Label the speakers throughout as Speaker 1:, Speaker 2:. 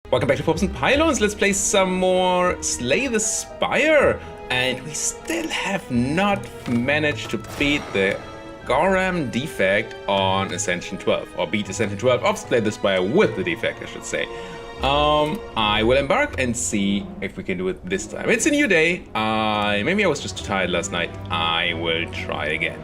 Speaker 1: Welcome back to Popes and Pylons. Let's play some more Slay the Spire. And we still have not managed to beat the Goram Defect on Ascension 12. Or beat Ascension 12 of Slay the Spire with the Defect, I should say. I will embark and see if we can do it this time. It's a new day. Maybe I was just too tired last night. I will try again.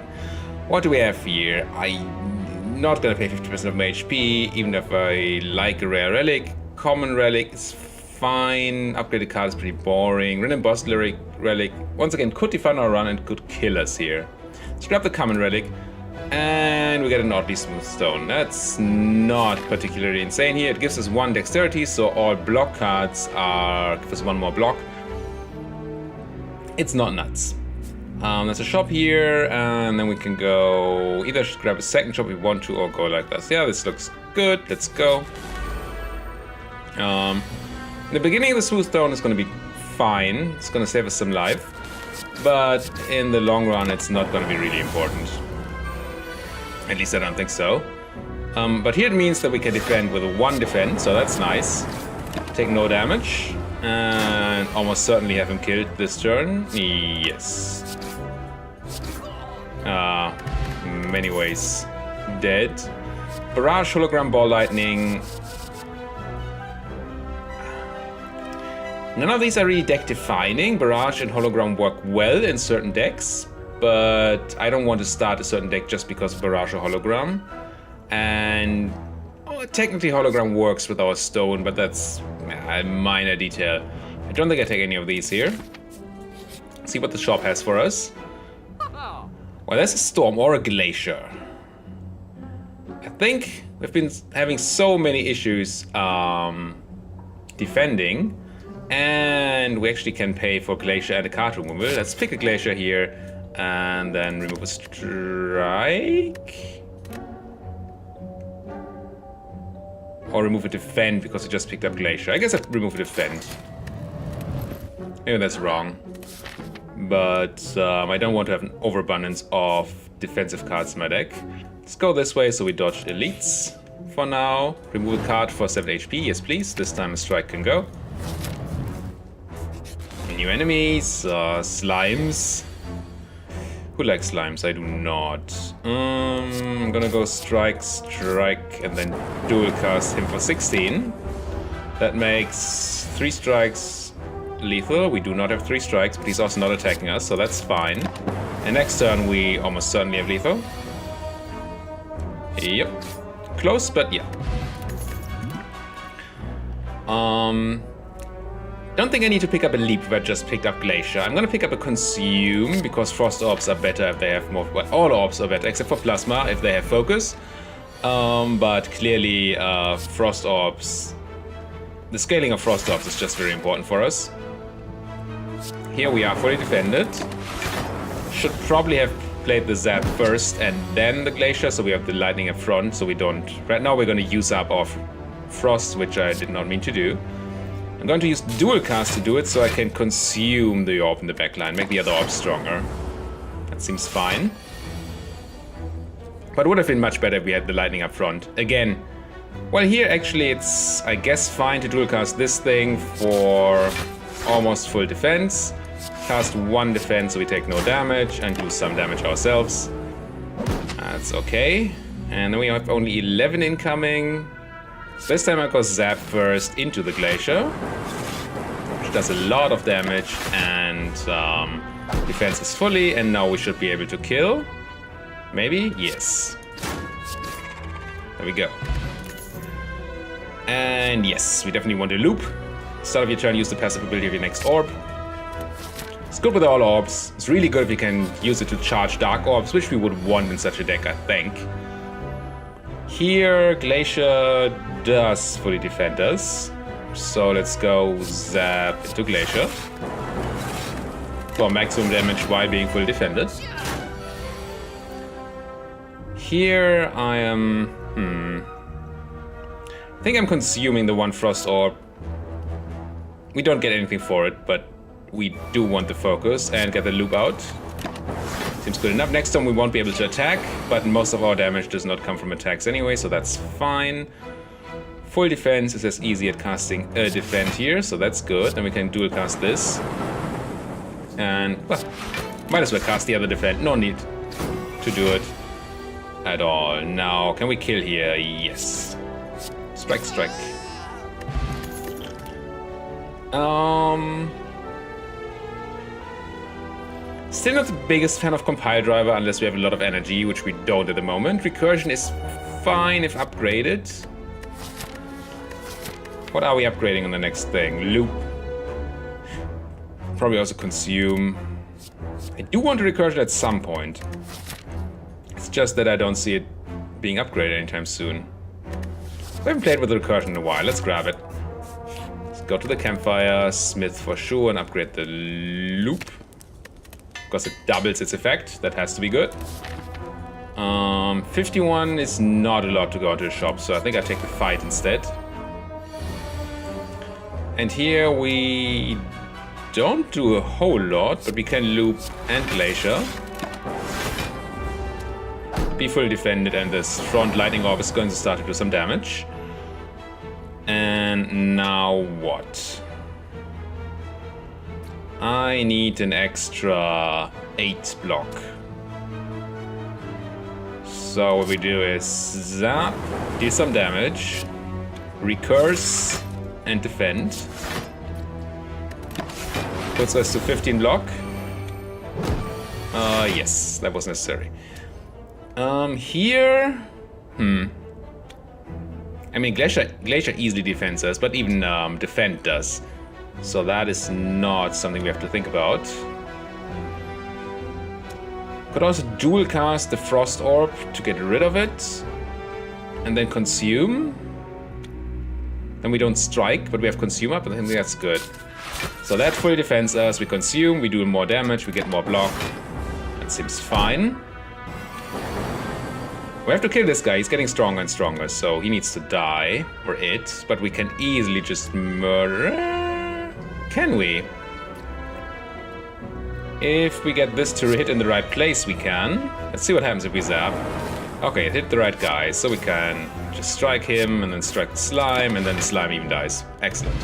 Speaker 1: What do we have here? I'm not gonna pay 50% of my HP, even if I like a rare relic. Common relic is fine. Upgraded card is pretty boring. Random boss relic once again could defend our run and could kill us here. Let's grab the common relic, and we get an oddly smooth stone. That's not particularly insane here. It gives us 1 dexterity, so all block cards give us 1 more block. It's not nuts. There's a shop here, and then we can go either grab a second shop if we want to, or go like this. Yeah, this looks good. Let's go. In the beginning of the smooth stone is going to be fine. It's going to save us some life. But in the long run, it's not going to be really important. At least I don't think so. But here it means that we can defend with 1 defense, so that's nice. Take no damage. And almost certainly have him killed this turn. Yes. Many ways dead. Barrage, hologram, ball lightning. None of these are really deck defining. Barrage and hologram work well in certain decks, but I don't want to start a certain deck just because of barrage or hologram. And technically hologram works with our stone, but that's a minor detail. I don't think I take any of these here. See what the shop has for us. Well, there's a storm or a glacier. I think we've been having so many issues defending. And we actually can pay for glacier and a card removal. Let's pick a glacier here and then remove a strike. Or remove a defend because we just picked up glacier. I guess I'd remove a defend. Maybe that's wrong. But I don't want to have an overabundance of defensive cards in my deck. Let's go this way so we dodge elites for now. Remove a card for 7 HP. Yes, please. This time a strike can go. New enemies, slimes. Who likes slimes? I do not. I'm gonna go strike, and then dual cast him for 16. That makes 3 strikes lethal. We do not have 3 strikes, but he's also not attacking us, so that's fine. And next turn we almost certainly have lethal. Yep. Close, but yeah. Don't think I need to pick up a leap if I just picked up glacier. I'm gonna pick up a consume because frost orbs are better if they have more. Well, all orbs are better except for plasma if they have focus. But clearly, frost orbs. The scaling of frost orbs is just very important for us. Here we are fully defended. Should probably have played the zap first and then the glacier, so we have the lightning up front. So we don't. Right now we're gonna use up our frost, which I did not mean to do. I'm going to use dual cast to do it so I can consume the orb in the backline, make the other orb stronger. That seems fine. But it would have been much better if we had the lightning up front. Again, well here actually it's, I guess, fine to dual cast this thing for almost full defense. Cast 1 defense so we take no damage and do some damage ourselves. That's okay. And then we have only 11 incoming. This time I go zap first into the glacier, which does a lot of damage, and defense is fully, and now we should be able to kill. Maybe? Yes. There we go. And yes, we definitely want to loop. Start of your turn, use the passive ability of your next orb. It's good with all orbs. It's really good if you can use it to charge dark orbs, which we would want in such a deck, I think. Here, glacier does fully defend us. So let's go zap into glacier for maximum damage while being fully defended. Here I am... I think I'm consuming the 1 frost orb. We don't get anything for it, but we do want the focus and get the loop out. Seems good enough. Next turn we won't be able to attack, but most of our damage does not come from attacks anyway, so that's fine. Full defense is as easy at casting a defend here, so that's good. Then we can dual cast this. And, well, might as well cast the other defend. No need to do it at all. Now, can we kill here? Yes. Strike, strike. Still not the biggest fan of compile driver unless we have a lot of energy, which we don't at the moment. Recursion is fine if upgraded. What are we upgrading on the next thing? Loop. Probably also consume. I do want a recursion at some point. It's just that I don't see it being upgraded anytime soon. We haven't played with the recursion in a while. Let's grab it. Let's go to the campfire, smith for sure, and upgrade the loop. Because it doubles its effect. That has to be good. 51 is not a lot to go into the shop, so I think I take the fight instead. And here we don't do a whole lot, but we can loop and glacier. Be fully defended, and this front lightning orb is going to start to do some damage. And now what? I need an extra 8 block. So what we do is zap, do some damage, recurse, and defend. Puts us to 15 block. Yes, that was necessary. Here... I mean, Glacier easily defends us, but even Defend does. So that is not something we have to think about. Could also dual cast the Frost Orb to get rid of it. And then consume. Then we don't strike, but we have consume up, and I think that's good. So that fully defends us, we consume, we do more damage, we get more block. That seems fine. We have to kill this guy, he's getting stronger and stronger, so he needs to die, or it, but we can easily just murder... Can we? If we get this to hit in the right place, we can. Let's see what happens if we zap. Okay, it hit the right guy, so we can just strike him, and then strike the slime, and then the slime even dies. Excellent.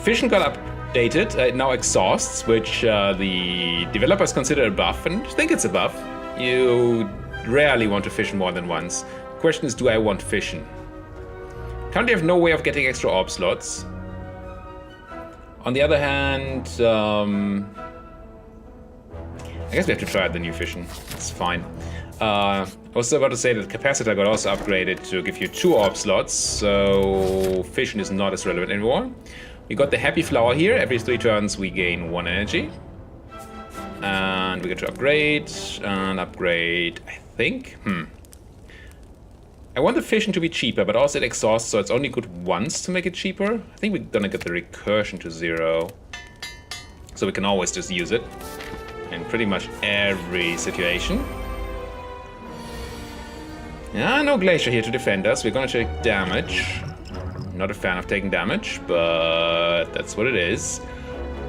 Speaker 1: Fission got updated. It now exhausts, which the developers consider a buff, and I think it's a buff. You rarely want to fission more than once. The question is, do I want fission? Currently have no way of getting extra orb slots. On the other hand, I guess we have to try out the new fission. It's fine. I was about to say that the capacitor got also upgraded to give you 2 orb slots, so fission is not as relevant anymore. We got the happy flower here. Every 3 turns we gain 1 energy. And we get to upgrade, and upgrade, I think. I want the fission to be cheaper, but also it exhausts, so it's only good once to make it cheaper. I think we're gonna get the recursion to 0. So we can always just use it in pretty much every situation. Yeah, no glacier here to defend us. We're gonna take damage. Not a fan of taking damage, but that's what it is.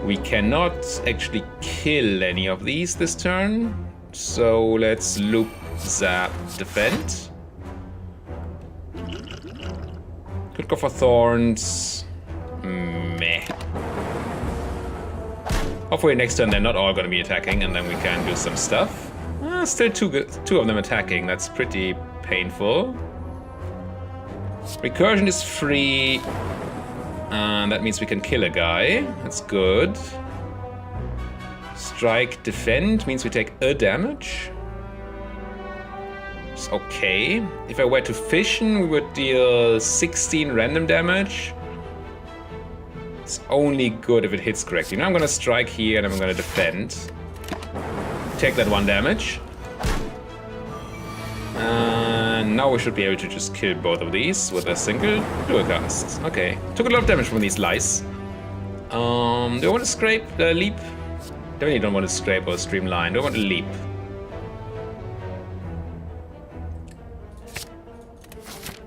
Speaker 1: We cannot actually kill any of these this turn. So let's loop, zap, defend. Could go for thorns. Meh. Hopefully next turn they're not all gonna be attacking, and then we can do some stuff. Still two of them attacking. That's pretty painful. Recursion is free. And that means we can kill a guy. That's good. Strike, defend means we take a damage. It's okay. If I were to fission, we would deal 16 random damage. It's only good if it hits correctly. Now I'm gonna strike here and I'm gonna defend. Take that 1 damage. And now we should be able to just kill both of these with a single dual cast. Okay, took a lot of damage from these lice. Do I want to scrape the leap? Definitely don't want to scrape or streamline. Do I want to leap?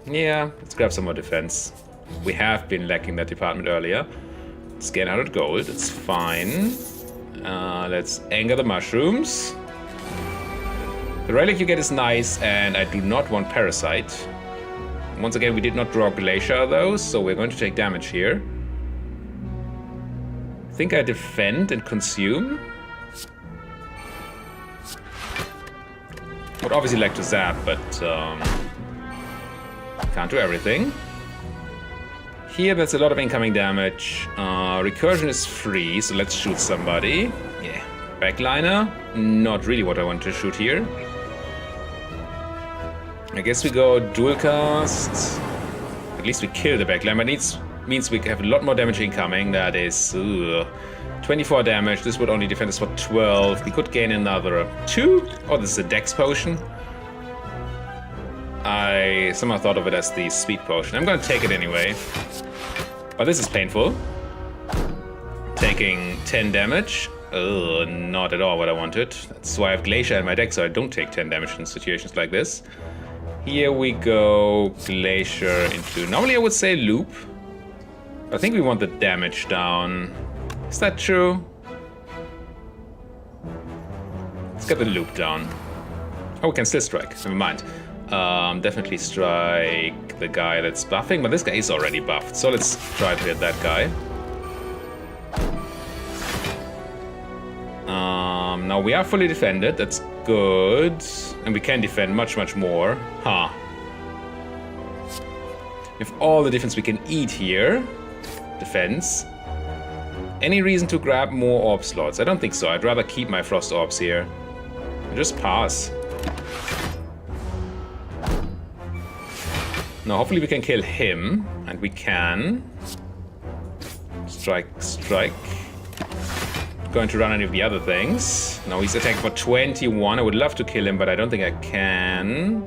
Speaker 1: Yeah, let's grab some more defense. We have been lacking that department earlier. Let's get 100 gold, it's fine. Let's anger the mushrooms. The relic you get is nice, and I do not want Parasite. Once again, we did not draw Glacier though, so we're going to take damage here. I think I defend and consume. Would obviously like to zap, but can't do everything. Here, that's a lot of incoming damage. Recursion is free, so let's shoot somebody. Yeah. Backliner, not really what I want to shoot here. I guess we go dual cast. At least we kill the backline, but means we have a lot more damage incoming. That is 24 damage. This would only defend us for 12. We could gain another 2. Oh, this is a dex potion. I somehow thought of it as the speed potion. I'm gonna take it anyway. But this is painful. Taking 10 damage. Not at all what I wanted. That's why I have Glacier in my deck, so I don't take 10 damage in situations like this. Here we go, Glacier into... Normally I would say Loop. I think we want the damage down. Is that true? Let's get the Loop down. Oh, we can still strike. Never mind. Definitely strike the guy that's buffing, but this guy is already buffed. So let's try to hit that guy. Now we are fully defended, that's good. And we can defend much, much more. Huh. We have all the defense we can eat here. Defense. Any reason to grab more orb slots? I don't think so. I'd rather keep my frost orbs here. And just pass. Now hopefully we can kill him. And we can. Strike, strike. Going to run any of the other things. No, he's attacking for 21. I would love to kill him, but I don't think I can.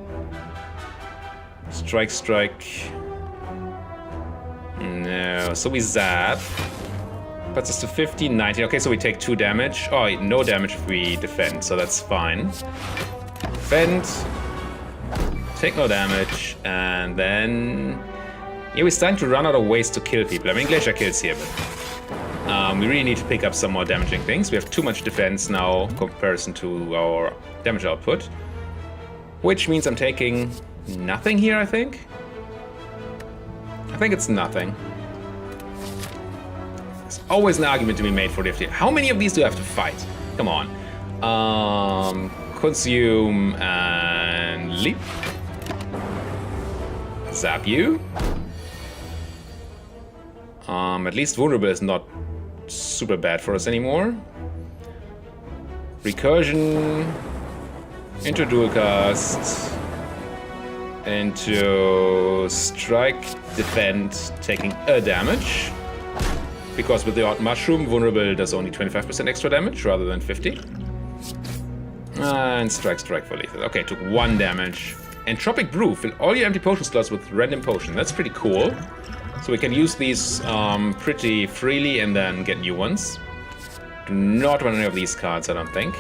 Speaker 1: Strike, strike. No, so we zap. Puts us to 15, 19. Okay, so we take 2 damage. Oh, no damage if we defend, so that's fine. Defend. Take no damage, and then... Yeah, we're starting to run out of ways to kill people. I mean, Glacier kills here, but... we really need to pick up some more damaging things. We have too much defense now in comparison to our damage output. Which means I'm taking nothing here, I think. I think it's nothing. There's always an argument to be made for the FT. How many of these do I have to fight? Come on. Consume and leap. Zap you. At least vulnerable is not super bad for us anymore. Recursion into dual cast into strike, defend, taking a damage, because with the odd mushroom vulnerable does only 25% extra damage rather than 50. And strike, strike for lethal. Okay, took 1 damage. Entropic Brew, fill all your empty potion slots with random potion. That's pretty cool. So we can use these pretty freely and then get new ones. Do not want any of these cards, I don't think.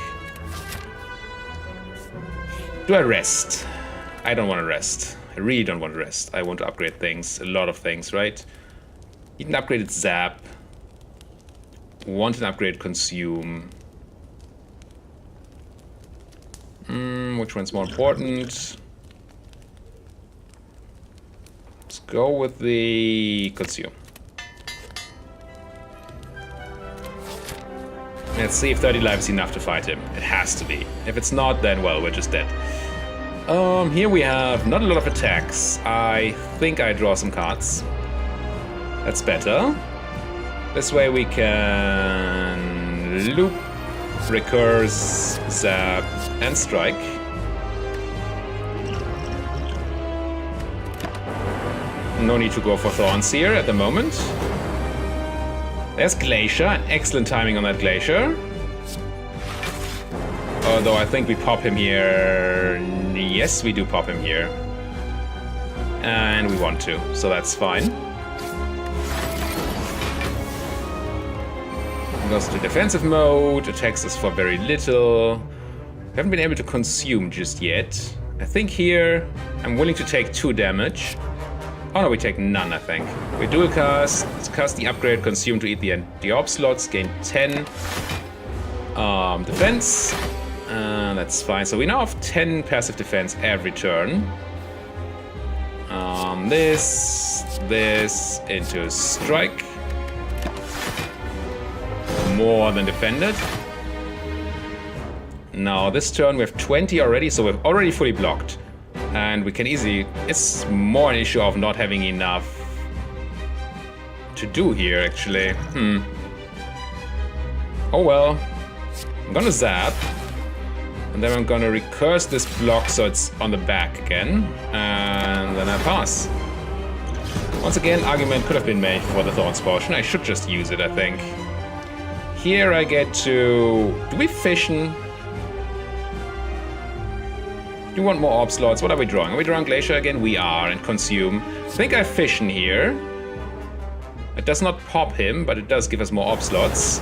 Speaker 1: Do I rest? I don't want to rest. I really don't want to rest. I want to upgrade things, a lot of things, right? Need an upgraded Zap. Want an upgraded Consume. Which one's more important? Let's go with the Consume. Let's see if 30 life is enough to fight him. It has to be. If it's not, then, well, we're just dead. Here we have not a lot of attacks. I think I draw some cards. That's better. This way we can loop, recurse, zap, and strike. No need to go for Thorns here at the moment. There's Glacier. Excellent timing on that Glacier. Although I think we pop him here. Yes, we do pop him here. And we want to, so that's fine. Goes to defensive mode, attacks us for very little. Haven't been able to consume just yet. I think here I'm willing to take 2 damage. Oh no, we take none, I think. We dual cast. Let's cast the upgrade, consume to eat the orb slots, gain 10 defense. That's fine. So we now have 10 passive defense every turn. from this into strike. More than defended. Now this turn we have 20 already, so we've already fully blocked. And we can easily... It's more an issue of not having enough to do here, actually. Oh well. I'm gonna zap. And then I'm gonna recurse this block so it's on the back again. And then I pass. Once again, argument could have been made for the Thorns Potion. I should just use it, I think. Here I get to... Do we fission? Do we want more orb slots? What are we drawing? Are we drawing Glacier again? We are, and consume. I think I fission here. It does not pop him, but it does give us more orb slots.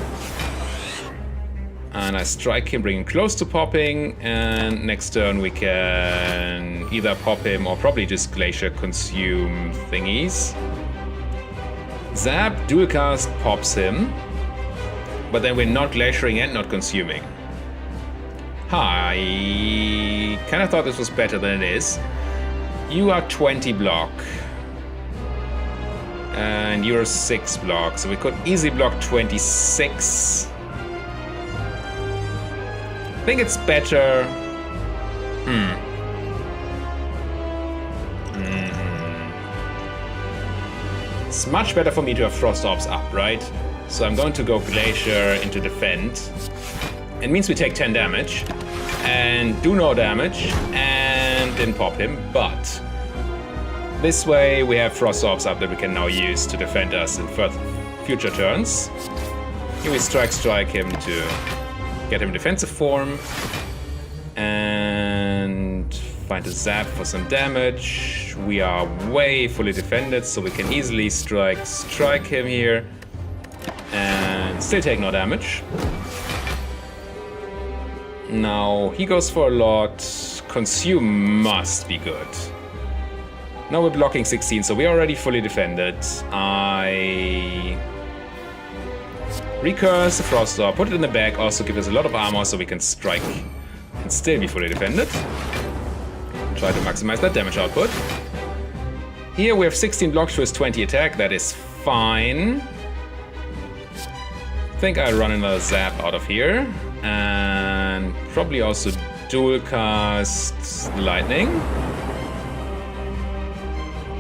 Speaker 1: And I strike him, bring him close to popping, and next turn we can either pop him or probably just Glacier consume thingies. Zap, dual cast, pops him. But then we're not glaciering and not consuming. I kind of thought this was better than it is. You are 20 block. And you're 6 block. So we could easily block 26. I think it's better. It's much better for me to have Frost Orbs up, right? So I'm going to go Glacier into Defend. It means we take 10 damage and do no damage and then pop him, but this way we have Frost Orbs up that we can now use to defend us in future turns. Here we strike him to get him defensive form and find a zap for some damage. We are way fully defended, so we can easily strike him here and still take no damage. Now he goes for a lot. Consume must be good. Now we're blocking 16, so we're already fully defended. I recurse the Frost Orb, put it in the bag, also give us a lot of armor so we can strike and still be fully defended. Try to maximize that damage output. Here we have 16 blocks to his 20 attack, that is fine. I think I run another zap out of here. And probably also dual cast lightning.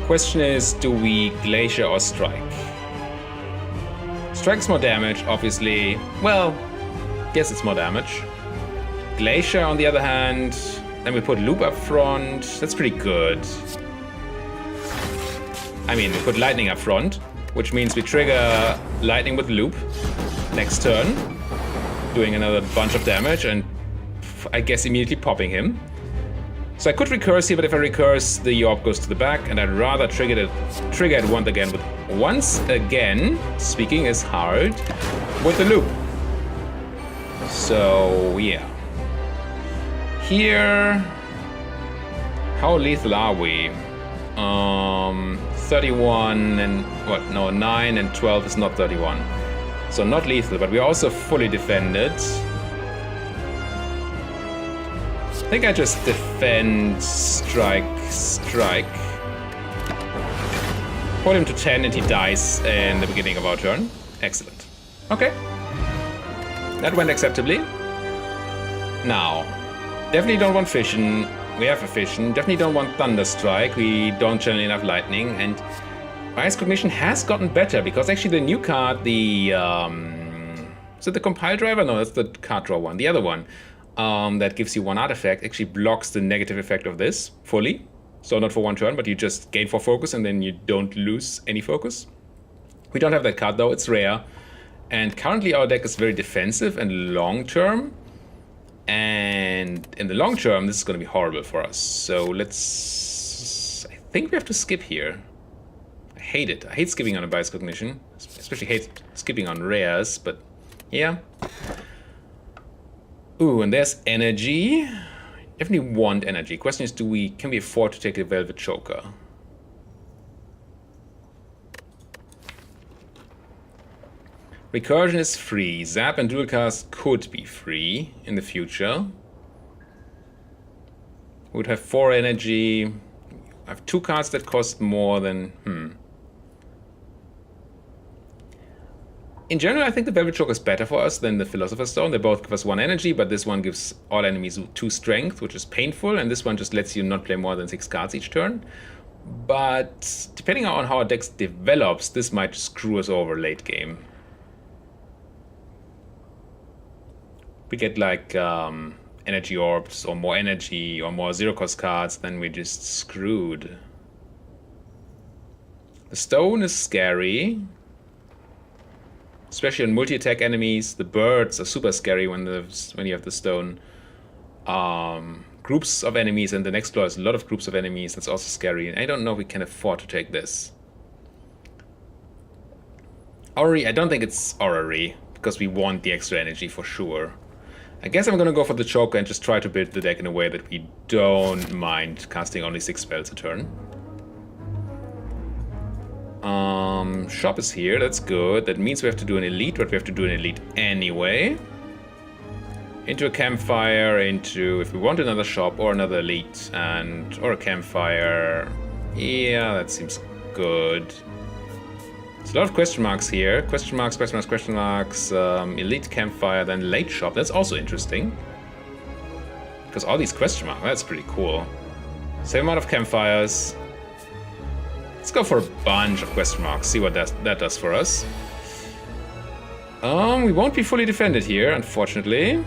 Speaker 1: Question is, do we Glacier or strike? Strike's more damage, obviously. Well, guess it's more damage. Glacier, on the other hand, then we put Loop up front. That's pretty good. I mean, we put Lightning up front, which means we trigger Lightning with Loop next turn, doing another bunch of damage and I guess immediately popping him. So I could recurse here, but if I recurse, the orb goes to the back, and I'd rather trigger it once again with once again. Speaking is hard with the loop. So yeah. Here, how lethal are we? 31 and what? No, 9 and 12 is not 31. So not lethal, but we're also fully defended. I think I just defend, strike. Hold him to 10 and he dies in the beginning of our turn. Excellent. Okay. That went acceptably. Now, definitely don't want fission. We have a fission. Definitely don't want Thunderstrike. We don't generate enough lightning. And Bias Cognition has gotten better because actually the new card, the... is it the Compile Driver? No, that's the card draw one. The other one. That gives you one artifact, actually blocks the negative effect of this fully. So not for one turn, but you just gain 4 focus and then you don't lose any focus. We don't have that card though, it's rare. And currently our deck is very defensive and long term. And in the long term, this is going to be horrible for us. So let's... I think we have to skip here. I hate it. I hate skipping on a Bias Cognition. Especially hate skipping on rares, but yeah. Ooh, and there's energy. Definitely want energy. Question is, can we afford to take a Velvet Choker? Recursion is free. Zap and Dual Cast could be free in the future. We would have 4 energy. I have 2 cards that cost more than... In general, I think the Velvet Choke is better for us than the Philosopher's Stone. They both give us 1 energy, but this one gives all enemies 2 strength, which is painful, and this one just lets you not play more than 6 cards each turn. But depending on how our deck develops, this might screw us over late game. We get like energy orbs or more energy or more 0-cost cards, then we're just screwed. The stone is scary. Especially on multi-attack enemies. The birds are super scary when you have the stone. Groups of enemies, and the next floor has a lot of groups of enemies. That's also scary. And I don't know if we can afford to take this. Orrery, I don't think it's Orrery, because we want the extra energy for sure. I guess I'm gonna go for the Choker and just try to build the deck in a way that we don't mind casting only 6 spells a turn. Shop is here, that's good. That means we have to do an elite, but we have to do an elite anyway. Into a campfire, into if we want another shop or another elite, or a campfire. Yeah, that seems good. There's a lot of question marks here. Question marks, question marks, question marks. Elite, campfire, then late shop. That's also interesting. Because all these question marks, that's pretty cool. Same amount of campfires. Let's go for a bunch of question marks, see what that does for us. We won't be fully defended here, unfortunately.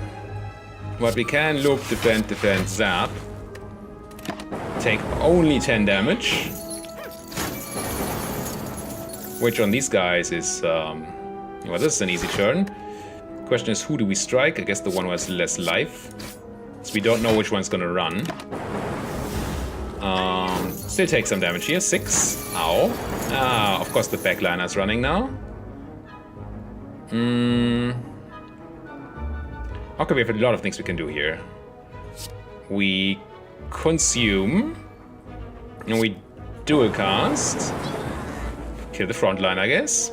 Speaker 1: But we can loop, defend, zap. Take only 10 damage. Which on these guys is, well, this is an easy turn. Question is, who do we strike? I guess the one who has less life. So we don't know which one's gonna run. Still take some damage here. 6. Ow. Ah, of course the backliner's running now. Okay, we have a lot of things we can do here. We consume. And we dual cast. Kill the front line, I guess.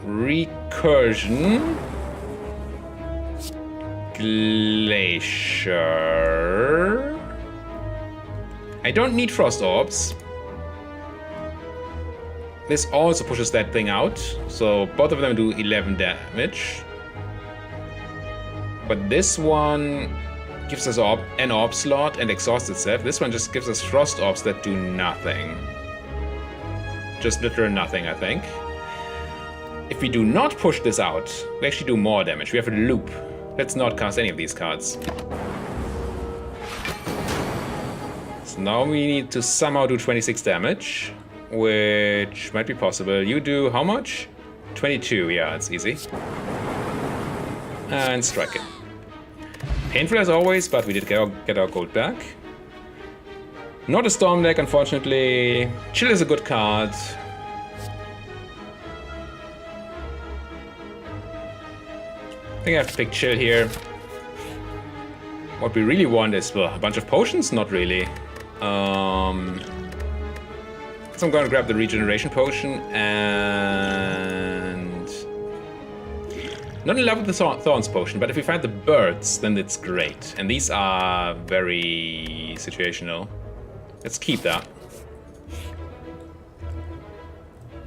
Speaker 1: Recursion. Glacier. I don't need Frost Orbs. This also pushes that thing out, so both of them do 11 damage. But this one gives us an orb slot and exhausts itself. This one just gives us Frost Orbs that do nothing. Just literally nothing, I think. If we do not push this out, we actually do more damage. We have a loop. Let's not cast any of these cards. Now we need to somehow do 26 damage, which might be possible. You do how much? 22, yeah, it's easy. And strike it. Painful as always, but we did get our gold back. Not a storm deck, unfortunately. Chill is a good card. I think I have to pick Chill here. What we really want is, well, a bunch of potions? Not really. So I'm gonna grab the regeneration potion and not in love with the Thorns potion, but if we find the birds, then it's great. And these are very situational. Let's keep that.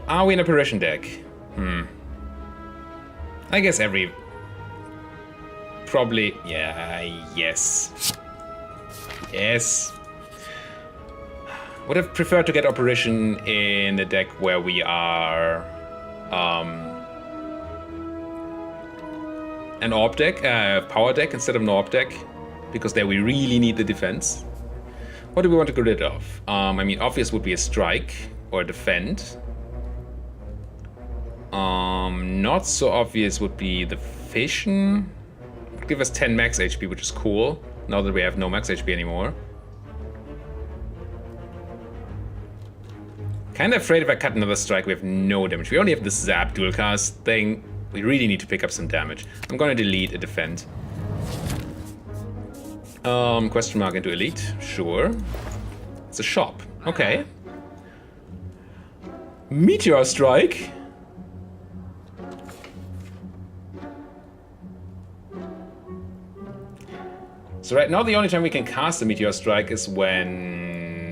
Speaker 1: Are we in a apparition deck? I guess probably, yeah, yes. Yes. Would have preferred to get apparition in a deck where we are an orb deck, power deck instead of an orb deck, because there we really need the defense. What do we want to get rid of? I mean, obvious would be a strike or a defend. Not so obvious would be the fission. Give us 10 max HP, which is cool, now that we have no max HP anymore. Kinda afraid if I cut another strike, we have no damage. We only have this zap dual cast thing. We really need to pick up some damage. I'm gonna delete a defend. Question mark into elite, sure. It's a shop, okay. Meteor strike. So right now the only time we can cast a Meteor Strike is when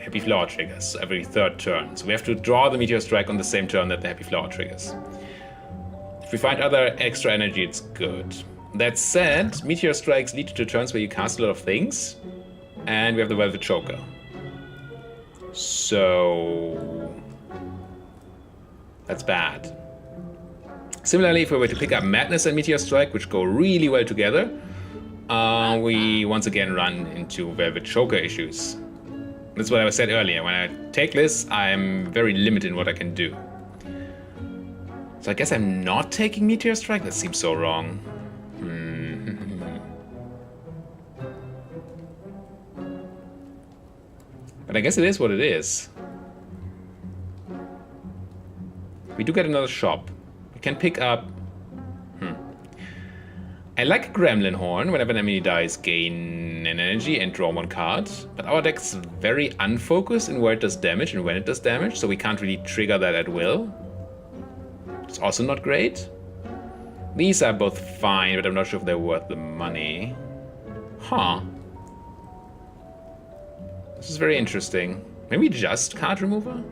Speaker 1: Happy Flower triggers every third turn. So we have to draw the Meteor Strike on the same turn that the Happy Flower triggers. If we find other extra energy, it's good. That said, Meteor Strikes lead to turns where you cast a lot of things. And we have the Velvet Choker. So that's bad. Similarly, if we were to pick up Madness and Meteor Strike, which go really well together, we once again run into Velvet Choker issues. That's what I said earlier. When I take this, I'm very limited in what I can do. So I guess I'm not taking Meteor Strike? That seems so wrong. But I guess it is what it is. We do get another shop. We can pick up... I like a Gremlin Horn. Whenever an enemy dies, gain an energy and draw one card. But our deck's very unfocused in where it does damage and when it does damage, so we can't really trigger that at will. It's also not great. These are both fine, but I'm not sure if they're worth the money. Huh. This is very interesting. Maybe just card remover?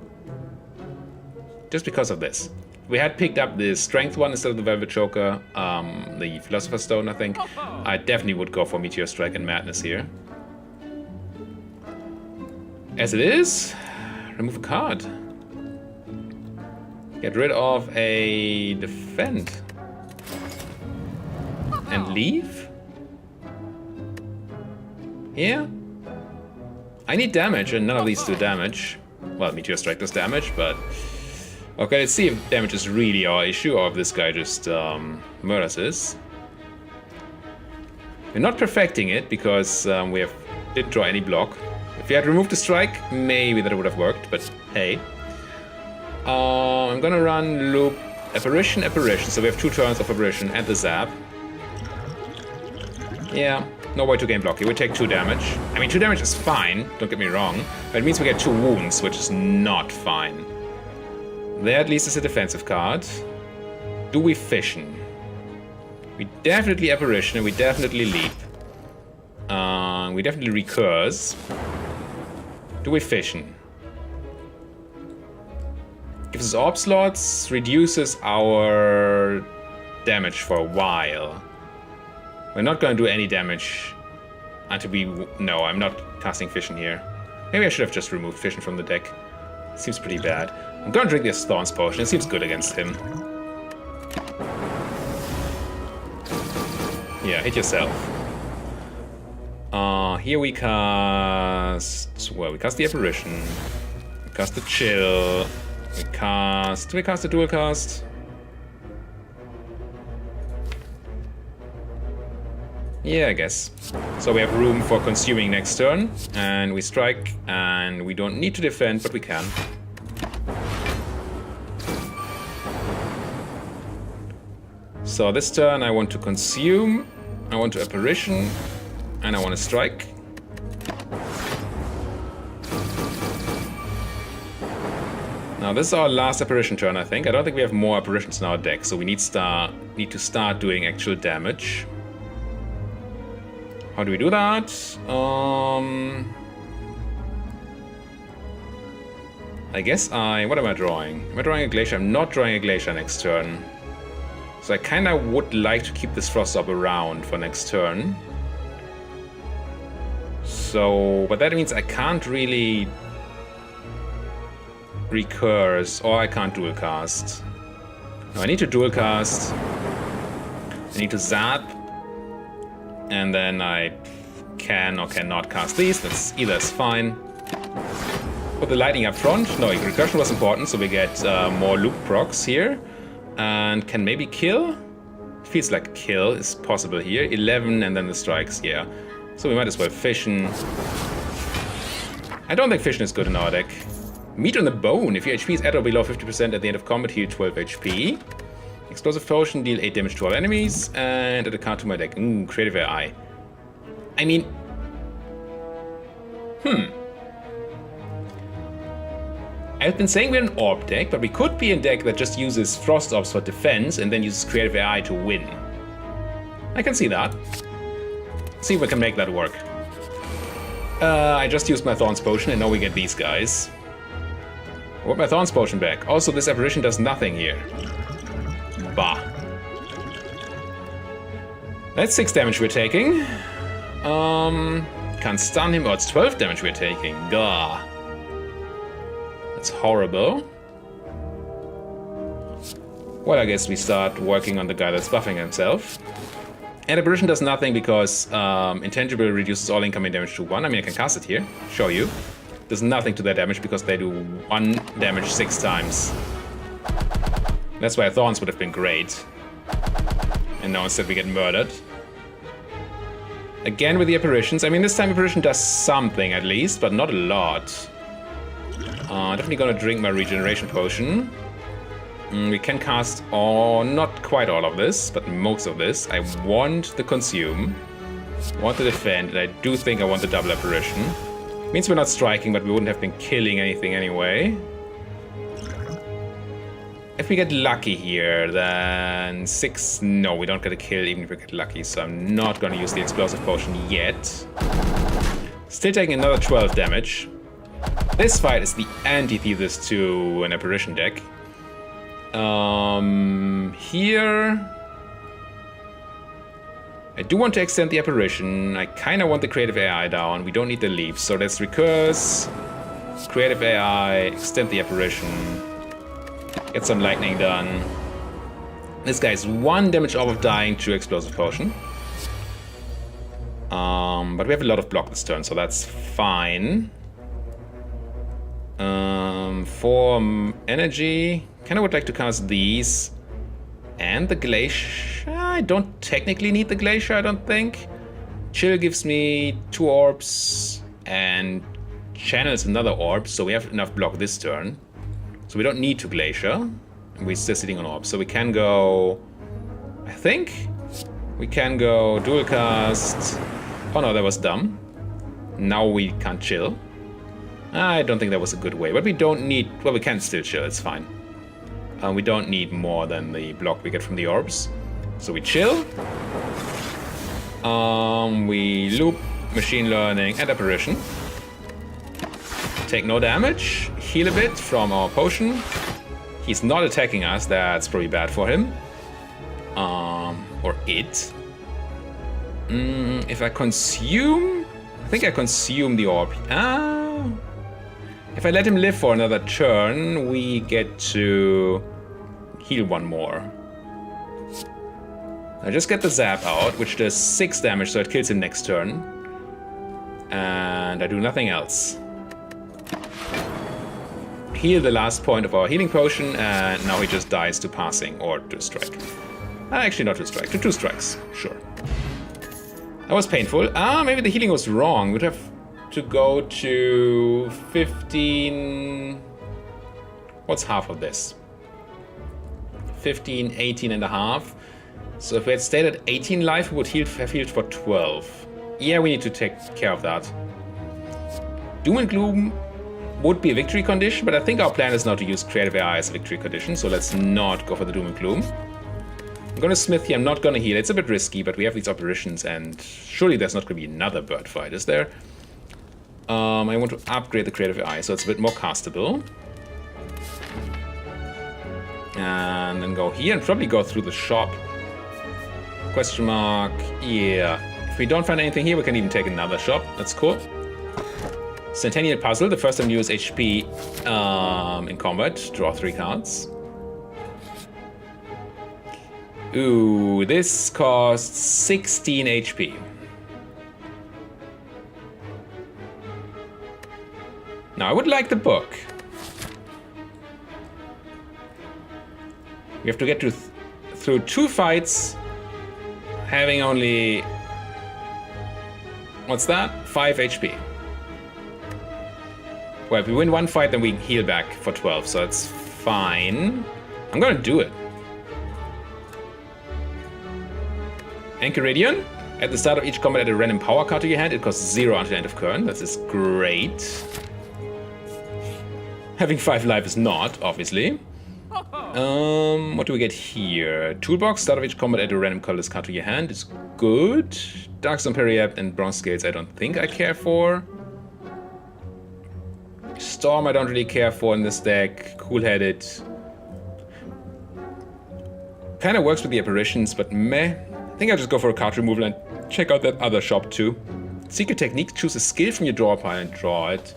Speaker 1: Just because of this. We had picked up the Strength one instead of the Velvet Choker, the Philosopher's Stone, I think. I definitely would go for Meteor Strike and Madness here. As it is, remove a card. Get rid of a Defend. And leave? Yeah? I need damage, and none of these do damage. Well, Meteor Strike does damage, but... Okay, let's see if damage is really our issue, or if this guy just murders us. We're not perfecting it, because we didn't draw any block. If we had removed the strike, maybe that would have worked, but hey. I'm gonna run loop Apparition, Apparition, so we have 2 turns of Apparition and the Zap. Yeah, no way to gain block here. We take 2 damage. I mean, 2 damage is fine, don't get me wrong, but it means we get 2 wounds, which is not fine. There at least is a defensive card. Do we Fission? We definitely Apparition and we definitely Leap. We definitely Recurse. Do we Fission? Gives us orb slots, reduces our damage for a while. We're not going to do any damage until we... No, I'm not casting Fission here. Maybe I should have just removed Fission from the deck. Seems pretty bad. I'm gonna drink this Thorns Potion. It seems good against him. Yeah, hit yourself. Here we cast... Well, we cast the Apparition. We cast the Chill. We cast... Do we cast a dual cast? Yeah, I guess. So we have room for consuming next turn. And we strike. And we don't need to defend, but we can. So this turn I want to consume, I want to Apparition, and I want to strike. Now this is our last Apparition turn, I think. I don't think we have more Apparitions in our deck, so we need to start doing actual damage. How do we do that? I guess what am I drawing? Am I drawing a Glacier? I'm not drawing a Glacier next turn. So I kind of would like to keep this Frost Orb around for next turn. So, but that means I can't really Recurse, or I can't dual cast. No, I need to dual cast. I need to Zap. And then I can or cannot cast these. That's either is fine. Put the lightning up front. No, recursion was important, so we get more loop procs here. And can maybe kill? Feels like kill is possible here. 11 and then the strikes, yeah. So we might as well Fission. I don't think Fission is good in our deck. Meat on the Bone. If your HP is at or below 50% at the end of combat, heal 12 HP. Explosive Potion, deal 8 damage to all enemies. And add a card to my deck. Creative AI. I mean... I've been saying we're an Orb deck, but we could be a deck that just uses Frost Orbs for defense and then uses Creative AI to win. I can see that. See if we can make that work. I just used my Thorns Potion and now we get these guys. I want my Thorns Potion back. Also, this apparition does nothing here. Bah. That's 6 damage we're taking. Can't stun him. Oh, it's 12 damage we're taking. Gah. That's horrible. Well, I guess we start working on the guy that's buffing himself. And apparition does nothing because intangible reduces all incoming damage to 1. I mean, I can cast it here, show you. Does nothing to their damage because they do 1 damage 6 times. That's why Thorns would have been great. And now instead we get murdered. Again with the apparitions. I mean, this time apparition does something at least, but not a lot. Definitely gonna drink my regeneration potion. We can cast not quite all of this, but most of this. I want the consume, want the defend, and I do think I want the double apparition. Means we're not striking, but we wouldn't have been killing anything anyway. If we get lucky here, then 6... No, we don't get a kill even if we get lucky, so I'm not going to use the explosive potion yet. Still taking another 12 damage. This fight is the antithesis to an apparition deck. Here... I do want to extend the apparition. I kind of want the creative AI down. We don't need the leaps, so let's recurse. Creative AI, extend the apparition. Get some lightning done. This guy is 1 damage off of dying to explosive potion. But we have a lot of block this turn, so that's fine. 4 energy. Kind of would like to cast these. And the glacier. I don't technically need the glacier, I don't think. Chill gives me 2 orbs. And channels another orb, so we have enough block this turn. So we don't need to glacier. We're still sitting on orbs, so we can go... I think we can go dual cast. Oh no, that was dumb. Now we can't chill. I don't think that was a good way, but we don't need... Well, we can still chill, it's fine. We don't need more than the block we get from the orbs. So we chill. We loop, machine learning, and apparition. Take no damage. Heal a bit from our potion. He's not attacking us. That's probably bad for him. Or it. If I consume... I think I consume the orb. If I let him live for another turn, we get to heal 1 more. I just get the zap out, which does 6 damage, so it kills him next turn. And I do nothing else. Heal the last point of our healing potion, and now he just dies to passing, or to strike. Actually not to strike, to 2 strikes, sure. That was painful. Maybe the healing was wrong. We'd have to go to 15... What's half of this? 15, 18 and a half. So if we had stayed at 18 life, we would have healed for 12. Yeah, we need to take care of that. Doom and Gloom would be a victory condition, but I think our plan is now to use Creative AI as a victory condition, so let's not go for the Doom and Gloom. I'm gonna smith here, I'm not gonna heal. It's a bit risky, but we have these apparitions, and surely there's not gonna be another bird fight, is there? I want to upgrade the Creative AI, so it's a bit more castable. And then go here and probably go through the shop. Question mark, yeah. If we don't find anything here, we can even take another shop. That's cool. Centennial Puzzle, the first time you use HP in combat, draw 3 cards. Ooh, this costs 16 HP. Now, I would like the book. We have to get through 2 fights, having only... What's that? 5 HP. Well, if we win 1 fight, then we heal back for 12, so it's fine. I'm gonna do it. Enchiridion. At the start of each combat, add a random power card to your hand. It costs 0 until end of turn. That is great. Having 5 life is not, obviously. What do we get here? Toolbox. Start of each combat, add a random colorless card to your hand. It's good. Darkstone Periapt and Bronze Scales I don't think I care for. Storm I don't really care for in this deck. Cool-headed. Kind of works with the apparitions, but meh. I think I'll just go for a card removal and check out that other shop too. Secret technique, choose a skill from your draw pile and draw it.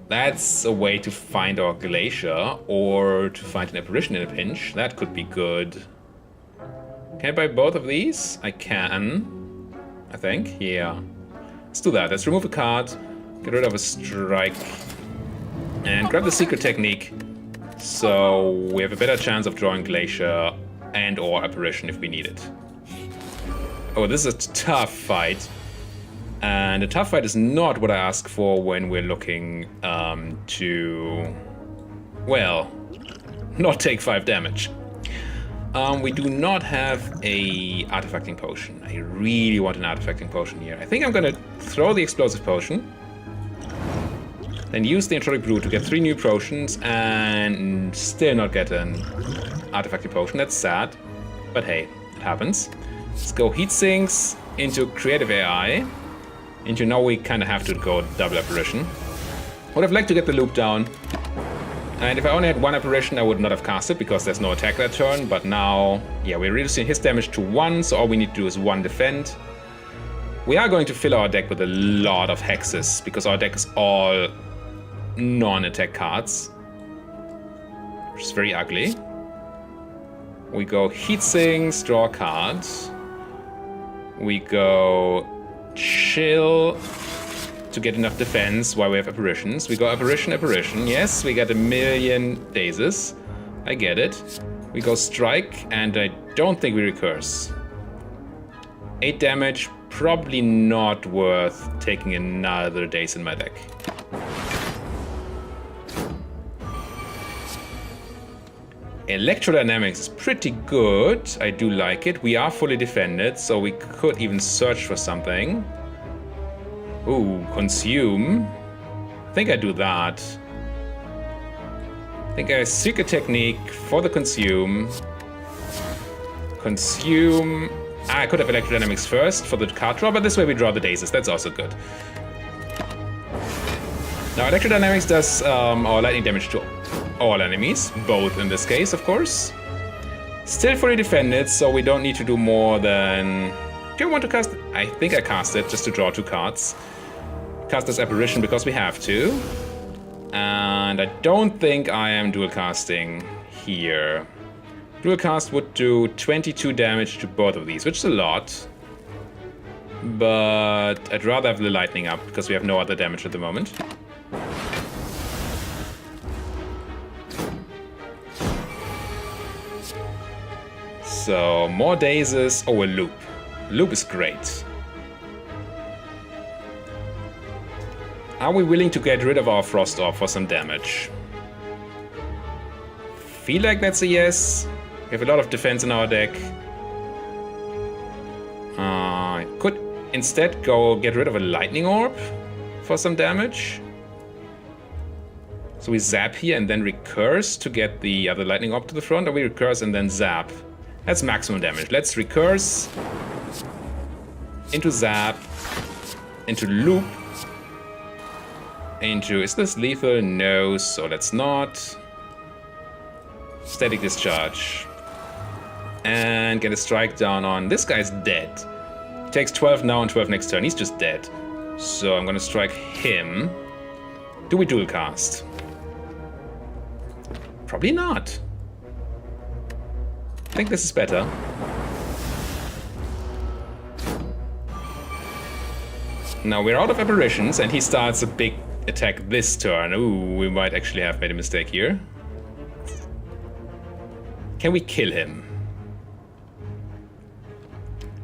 Speaker 1: That's a way to find our Glacier, or to find an apparition in a pinch. That could be good. Can I buy both of these? I can. I think, yeah. Let's do that. Let's remove a card, get rid of a strike, and grab the secret technique. So we have a better chance of drawing Glacier and or apparition if we need it. Oh, this is a tough fight. And a tough fight is not what I ask for when we're looking to, well, not take 5 damage. We do not have a artifacting potion. I really want an artifacting potion here. I think I'm gonna throw the explosive potion, then use the entropic brew to get 3 new potions and still not get an artifacting potion. That's sad, but hey, it happens. Let's go heat sinks into creative AI. Into now we kind of have to go double apparition. Would have liked to get the loop down. And if I only had 1 apparition, I would not have cast it because there's no attack that turn. But now, yeah, we're reducing his damage to 1, so all we need to do is 1 defend. We are going to fill our deck with a lot of hexes because our deck is all non-attack cards, which is very ugly. We go heat sinks, draw cards. We go chill to get enough defense while we have apparitions. We go apparition, apparition. Yes, we get 1,000,000 dazes. I get it. We go strike, and I don't think we recurse. 8 damage, probably not worth taking another daze in my deck. Electrodynamics is pretty good. I do like it. We are fully defended, so we could even search for something. Ooh, consume. I think I do that. I think I seek a technique for the consume. Consume. I could have electrodynamics first for the card draw, but this way we draw the dazes. That's also good. Now, electrodynamics does our lightning damage to all enemies, both in this case, of course. Still fully defended, so we don't need to do more than... Do you want to cast? I think I cast it just to draw 2 cards. Cast this apparition because we have to. And I don't think I am dual casting here. Dual cast would do 22 damage to both of these, which is a lot. But I'd rather have the lightning up because we have no other damage at the moment. So, more dazes. Oh, a loop. Loop is great. Are we willing to get rid of our Frost Orb for some damage? Feel like that's a yes. We have a lot of defense in our deck. Could instead go get rid of a Lightning Orb for some damage. So we zap here and then recurse to get the other Lightning Orb to the front, or we recurse and then zap. That's maximum damage. Let's recurse into zap, into loop, into... Is this lethal? No, so let's not. Static discharge. And get a strike down on... This guy's dead. He takes 12 now and 12 next turn. He's just dead. So I'm gonna strike him. Do we dual cast? Probably not. I think this is better. Now we're out of apparitions and he starts a big attack this turn. Ooh, we might actually have made a mistake here. Can we kill him?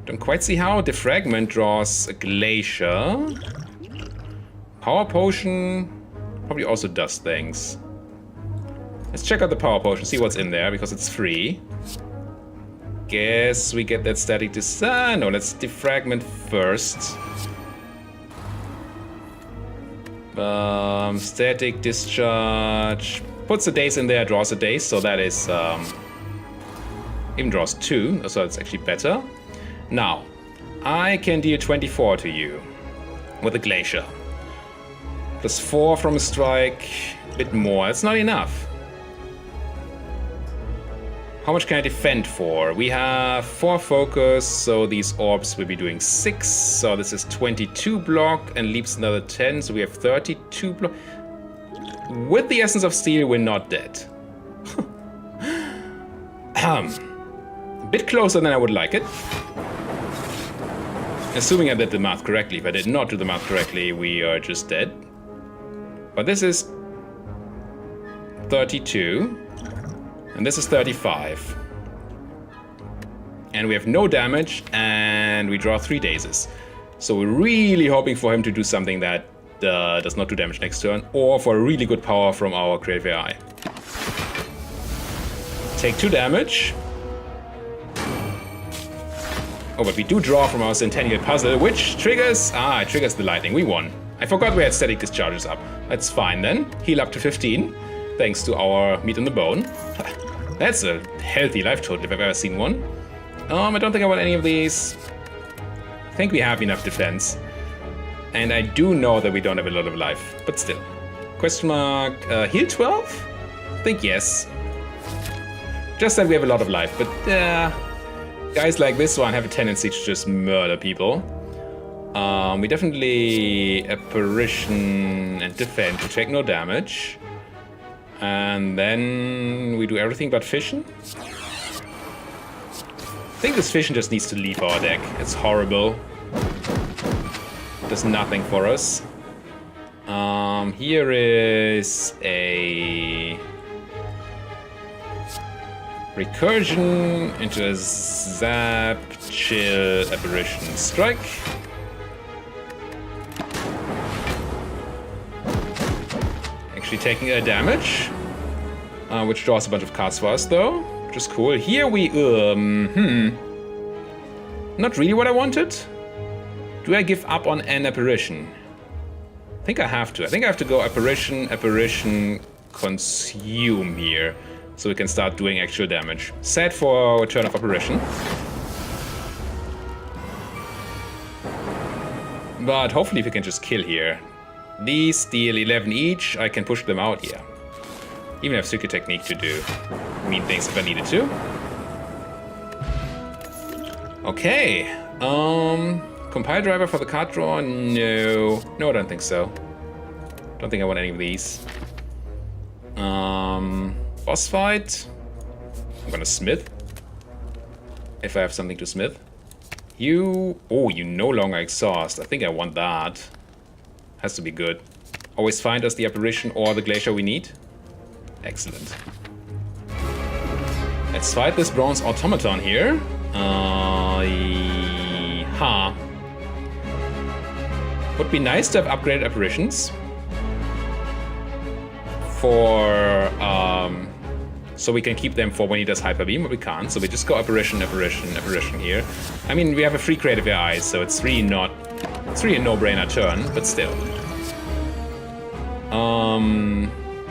Speaker 1: Don't quite see how. Defragment draws a Glacier. Power Potion probably also does things. Let's check out the Power Potion, see what's in there, because it's free. Guess we get that static no, let's defragment first. Static discharge. Puts a daze in there, draws a daze, so that is... even draws 2, so it's actually better. Now, I can deal 24 to you with a Glacier. Does 4 from a strike. A bit more. That's not enough. How much can I defend for? We have 4 focus, so these orbs will be doing 6. So this is 22 block and leaves another 10, so we have 32 block. With the Essence of Steel, we're not dead. A bit closer than I would like it. Assuming I did the math correctly. If I did not do the math correctly, we are just dead. But this is 32. And this is 35. And we have no damage, and we draw 3 dazes. So we're really hoping for him to do something that does not do damage next turn, or for a really good power from our creative AI. Take 2 damage. Oh, but we do draw from our Centennial Puzzle, which triggers... it triggers the lightning. We won. I forgot we had static discharges up. That's fine then. Heal up to 15, thanks to our meat on the bone. That's a healthy life total if I've ever seen one. I don't think I want any of these. I think we have enough defense. And I do know that we don't have a lot of life, but still. Question mark, heal 12? I think yes. Just that we have a lot of life, but guys like this one have a tendency to just murder people. We definitely apparition and defend to take no damage. And then we do everything but fission. I think this fission just needs to leave our deck. It's horrible. Does nothing for us. Here is a recursion into a zap, chill, apparition, strike. Actually taking a damage, which draws a bunch of cards for us though, which is cool. Here we, not really what I wanted. Do I give up on an apparition? I think I have to. I think I have to go apparition, apparition, consume here, so we can start doing actual damage. Sad for a turn of apparition. But hopefully we can just kill here. These deal 11 each, I can push them out here. Even have Secret Technique to do mean things if I needed to. Okay, compile driver for the card draw? No. No, I don't think so. Don't think I want any of these. Boss fight? I'm gonna smith. If I have something to smith. You no longer exhaust. I think I want that. Has to be good. Always find us the apparition or the glacier we need. Excellent. Let's fight this bronze automaton here. Would be nice to have upgraded apparitions. For, so we can keep them for when he does Hyper Beam, but we can't. So we just go apparition, apparition, apparition here. I mean, we have a free creative AI, so it's really a no-brainer turn, but still.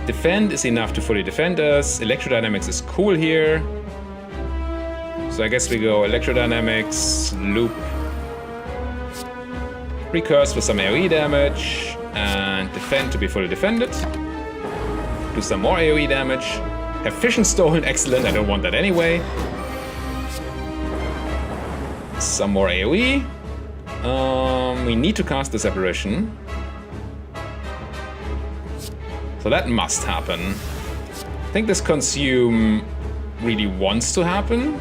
Speaker 1: Defend is enough to fully defend us. Electrodynamics is cool here. So I guess we go Electrodynamics, Loop, Recurse for some AoE damage, and Defend to be fully defended. Do some more AoE damage. Have Fission stolen, excellent, I don't want that anyway. Some more AoE. We need to cast this apparition. So that must happen. I think this consume really wants to happen.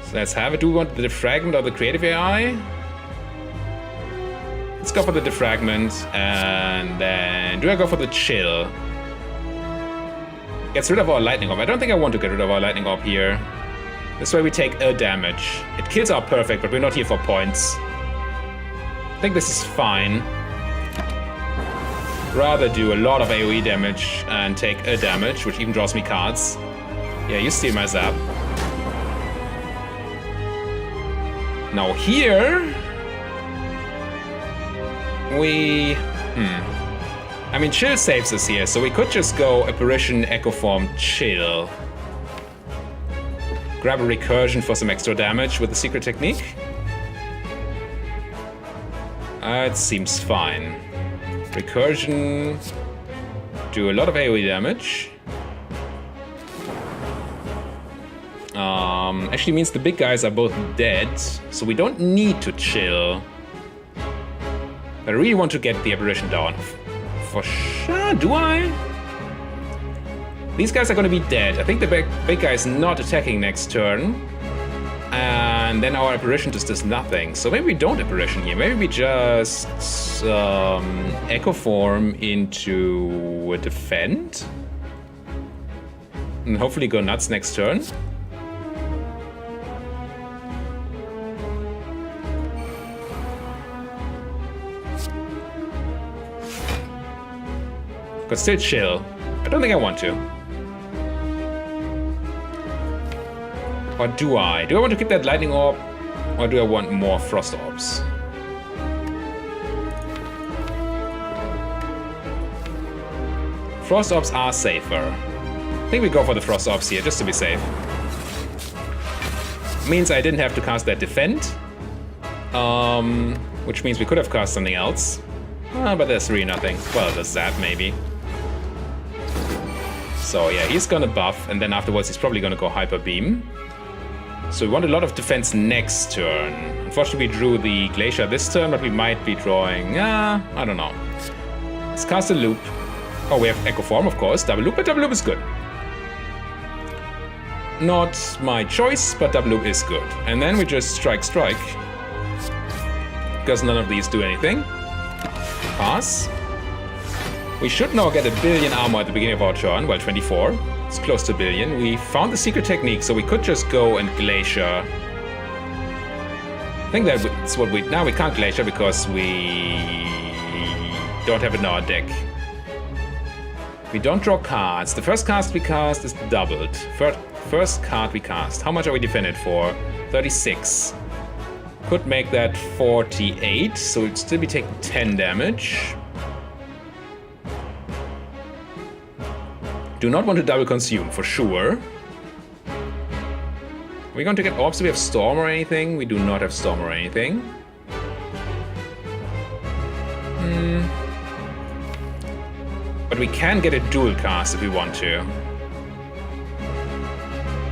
Speaker 1: So let's have it. Do we want the defragment or the creative AI? Let's go for the defragment, and then do I go for the chill? Gets rid of our lightning orb. I don't think I want to get rid of our lightning orb here. This way we take a damage. It kills our perfect, but we're not here for points. I think this is fine. Rather do a lot of AoE damage and take a damage, which even draws me cards. Yeah, you steal my zap. Now here... we... I mean, chill saves us here, so we could just go apparition, echo form, chill. Grab a recursion for some extra damage with the secret technique. It seems fine. Recursion. Do a lot of AoE damage. Actually means the big guys are both dead, so we don't need to chill. But I really want to get the apparition down. For sure, do I? These guys are gonna be dead. I think the big guy is not attacking next turn. And then our apparition just does nothing. So maybe we don't apparition here. Maybe we just echo form into a defend. And hopefully go nuts next turn. But still chill. I don't think I want to. Or do I? Do I want to keep that lightning orb? Or do I want more frost orbs? Frost orbs are safer. I think we go for the frost orbs here, just to be safe. Means I didn't have to cast that defend. Which means we could have cast something else. But there's really nothing. Well, there's that maybe. So yeah, he's gonna buff, and then afterwards he's probably gonna go Hyper Beam. So we want a lot of defense next turn. Unfortunately, we drew the Glacier this turn, but we might be drawing... I don't know. Let's cast a Loop. Oh, we have Echo Form, of course. Double Loop, but Double Loop is good. Not my choice, but Double Loop is good. And then we just Strike. Because none of these do anything. Pass. We should now get 1 billion armor at the beginning of our turn. Well, 24. It's close to 1 billion. We found the secret technique, so we could just go and Glacier. I think that's what we... Now we can't Glacier because we don't have it in our deck. We don't draw cards. The first cast we cast is doubled. First card we cast. How much are we defended for? 36. Could make that 48, so we'd still be taking 10 damage. Do not want to double consume, for sure. Are we going to get orbs? Do we have Storm or anything? We do not have Storm or anything. But we can get a dual cast if we want to.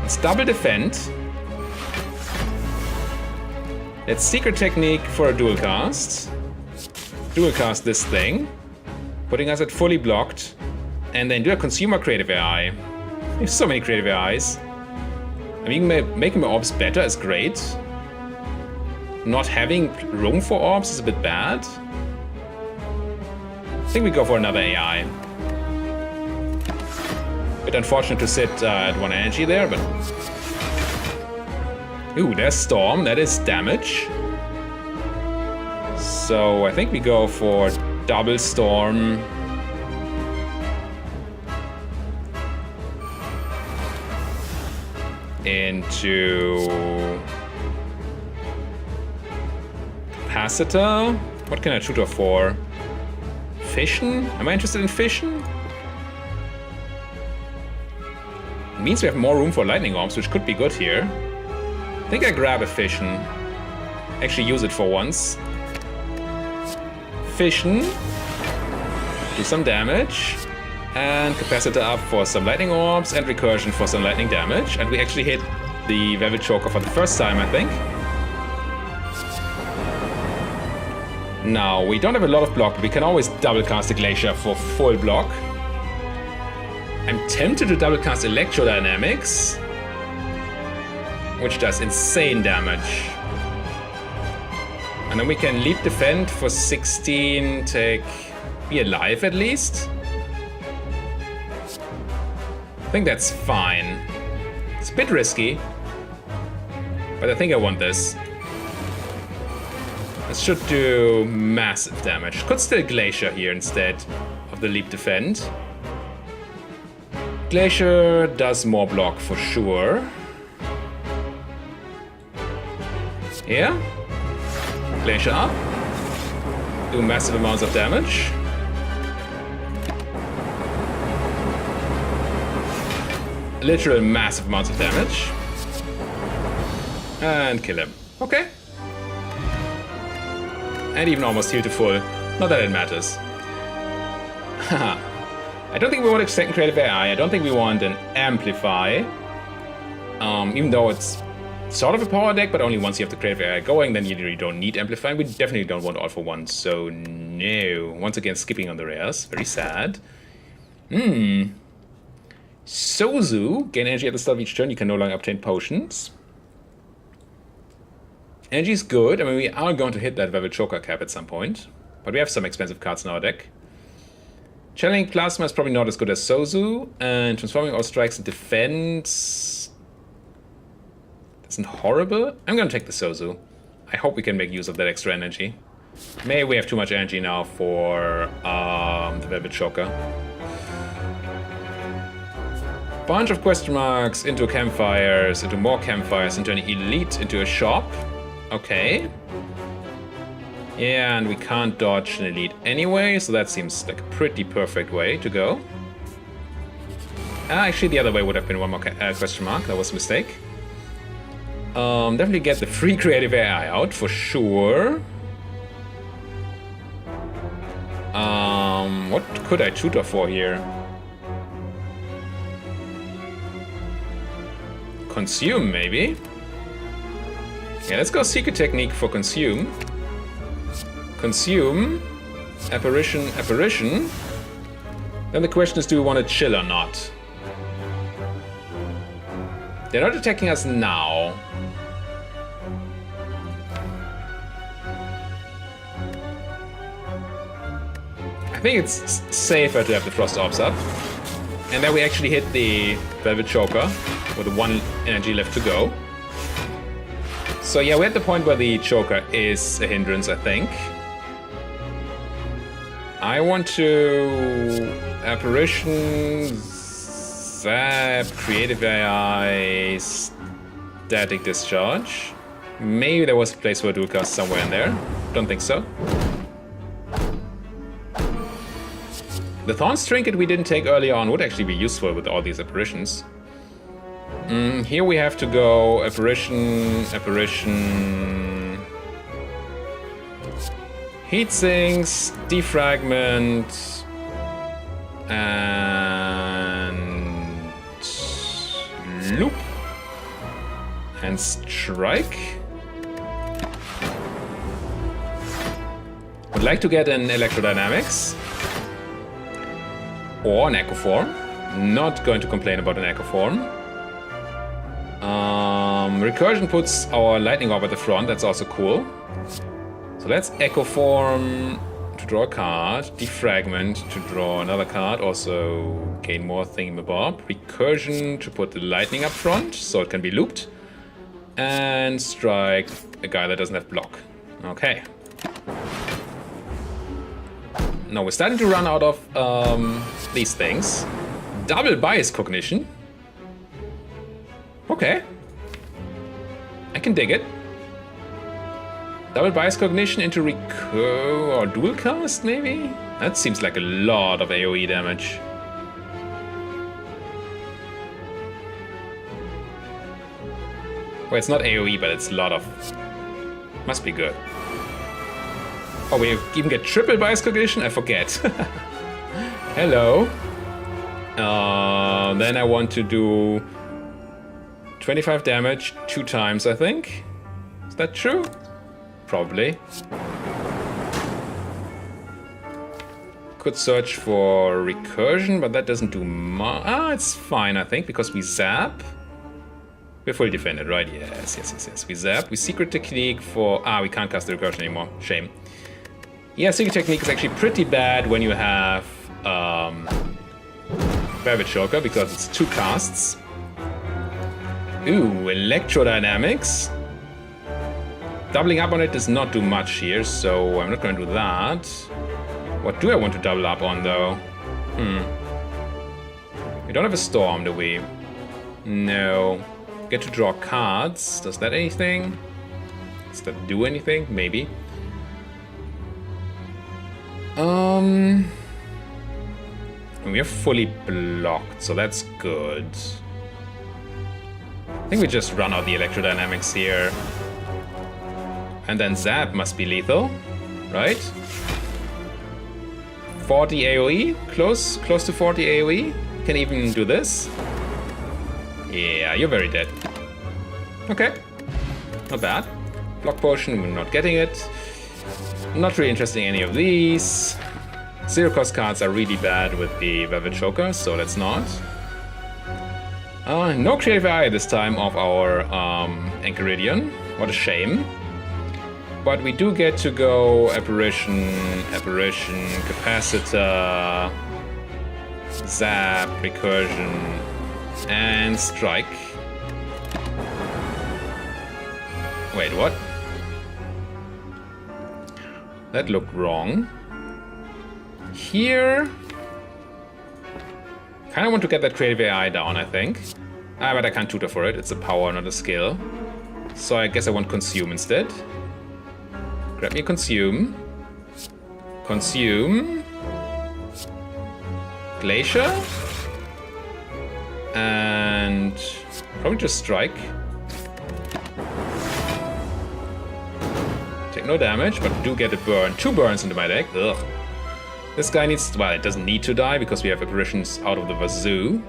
Speaker 1: Let's double defend. Let's Secret Technique for a dual cast. Dual cast this thing, putting us at fully blocked. And then do a Consumer Creative AI. There's so many Creative AIs. I mean, making my orbs better is great. Not having room for orbs is a bit bad. I think we go for another AI. Bit unfortunate to sit at 1 energy there, but... Ooh, there's Storm. That is damage. So I think we go for double Storm. Into Capacitor. What can I tutor for? Fission? Am I interested in Fission? It means we have more room for lightning orbs, which could be good here. I think I grab a Fission. Actually use it for once. Fission. Do some damage. And Capacitor up for some lightning orbs and Recursion for some lightning damage. And we actually hit the Velvet Choker for the first time, I think. Now, we don't have a lot of block, but we can always double cast a Glacier for full block. I'm tempted to double cast Electrodynamics, which does insane damage. And then we can Leap Defend for 16, be alive at least. I think that's fine. It's a bit risky, but I think I want this. This should do massive damage. Could still Glacier here instead of the Leap Defend. Glacier does more block for sure. Yeah. Glacier up. Do massive amounts of damage. Literal massive amounts of damage. And kill him. Okay. And even almost heal to full. Not that it matters. Haha. I don't think we want a second creative AI. I don't think we want an amplify. Even though it's sort of a power deck, but only once you have the creative AI going, then you really don't need amplify. We definitely don't want all for one, so no. Once again, skipping on the rares. Very sad. Sozu. Gain energy at the start of each turn. You can no longer obtain potions. Energy is good. I mean, we are going to hit that Velvet Choker cap at some point. But we have some expensive cards in our deck. Channeling Plasma is probably not as good as Sozu. And transforming all strikes and defense isn't horrible. I'm going to take the Sozu. I hope we can make use of that extra energy. Maybe we have too much energy now for the Velvet Choker. Bunch of question marks into campfires, into more campfires, into an elite, into a shop. Okay. Yeah, and we can't dodge an elite anyway, so that seems like a pretty perfect way to go. Actually, the other way would have been one more question mark. That was a mistake. Definitely get the free creative AI out for sure. What could I tutor for here? Consume, maybe? Yeah, let's go Secret Technique for Consume. Consume. Apparition, Apparition. Then the question is, do we want to chill or not? They're not attacking us now. I think it's safer to have the Frost Orbs up. And then we actually hit the Velvet Choker with 1 energy left to go. So yeah, we're at the point where the Choker is a hindrance, I think. I want to Apparition, Zap, Creative AI, Static Discharge. Maybe there was a place for a dual cast somewhere in there. Don't think so. The Thorn's Trinket we didn't take earlier on would actually be useful with all these apparitions. Here we have to go Apparition, Apparition, Heat Sinks, Defragment, and Loop, and Strike. Would like to get an Electrodynamics. Or an Echo Form. Not going to complain about an Echo Form. Recursion puts our Lightning Orb at the front. That's also cool. So let's Echo Form to draw a card. Defragment to draw another card. Also gain more thingamabob. Recursion to put the Lightning up front so it can be looped. And strike a guy that doesn't have block. Okay. Now we're starting to run out of these things. Double bias cognition. Okay. I can dig it. Double bias cognition into recur or dual cast, maybe? That seems like a lot of AoE damage. Well, it's not AoE, but it's a lot of... Must be good. Oh, we even get triple bias cognition? I forget. Hello. Then I want to do 25 damage 2 times, I think. Is that true? Probably. Could search for recursion, but that doesn't do much. It's fine, I think, because we zap. We're fully defended, right? Yes. We zap. We secret technique for... we can't cast the recursion anymore. Shame. Yeah, Secret Technique is actually pretty bad when you have Velvet Choker, because it's 2 casts. Ooh, Electrodynamics. Doubling up on it does not do much here, so I'm not going to do that. What do I want to double up on, though? We don't have a Storm, do we? No. Get to draw cards. Does that anything? Does that do anything? Maybe. We are fully blocked, so that's good. I think we just run out the Electrodynamics here. And then Zap must be lethal. right? 40 AoE, close to 40 AoE. Can even do this. Yeah, you're very dead. Okay, not bad. Block potion, we're not getting it. Not really interested in any of these. Zero cost cards are really bad with the Velvet Choker, so let's not. No creative eye this time of our Enchiridion. What a shame. But we do get to go Apparition, Capacitor, Zap, Recursion, and Strike. Wait, what? That looked wrong. Here... Kinda want to get that creative AI down, I think. But I can't tutor for it. It's a power, not a skill. So I guess I want Consume instead. Grab me Consume. Consume. Glacier. And probably just Strike. Take no damage, but do get a burn. 2 burns into my deck. Ugh. This guy needs... Well, it doesn't need to die because we have apparitions out of the wazoo.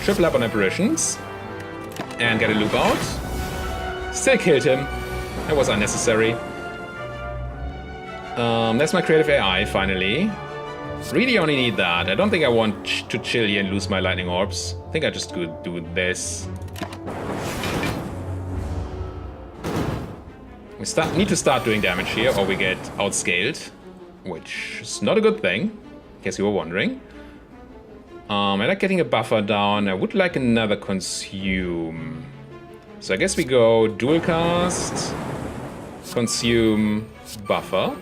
Speaker 1: Triple up on apparitions. And get a loop out. Still killed him. That was unnecessary. That's my creative AI, finally. Really only need that. I don't think I want to chill here and lose my lightning orbs. I think I just could do this. We need to start doing damage here, or we get outscaled. Which is not a good thing, in case you were wondering. I like getting a buffer down. I would like another Consume. So I guess we go dual cast, Consume, buffer.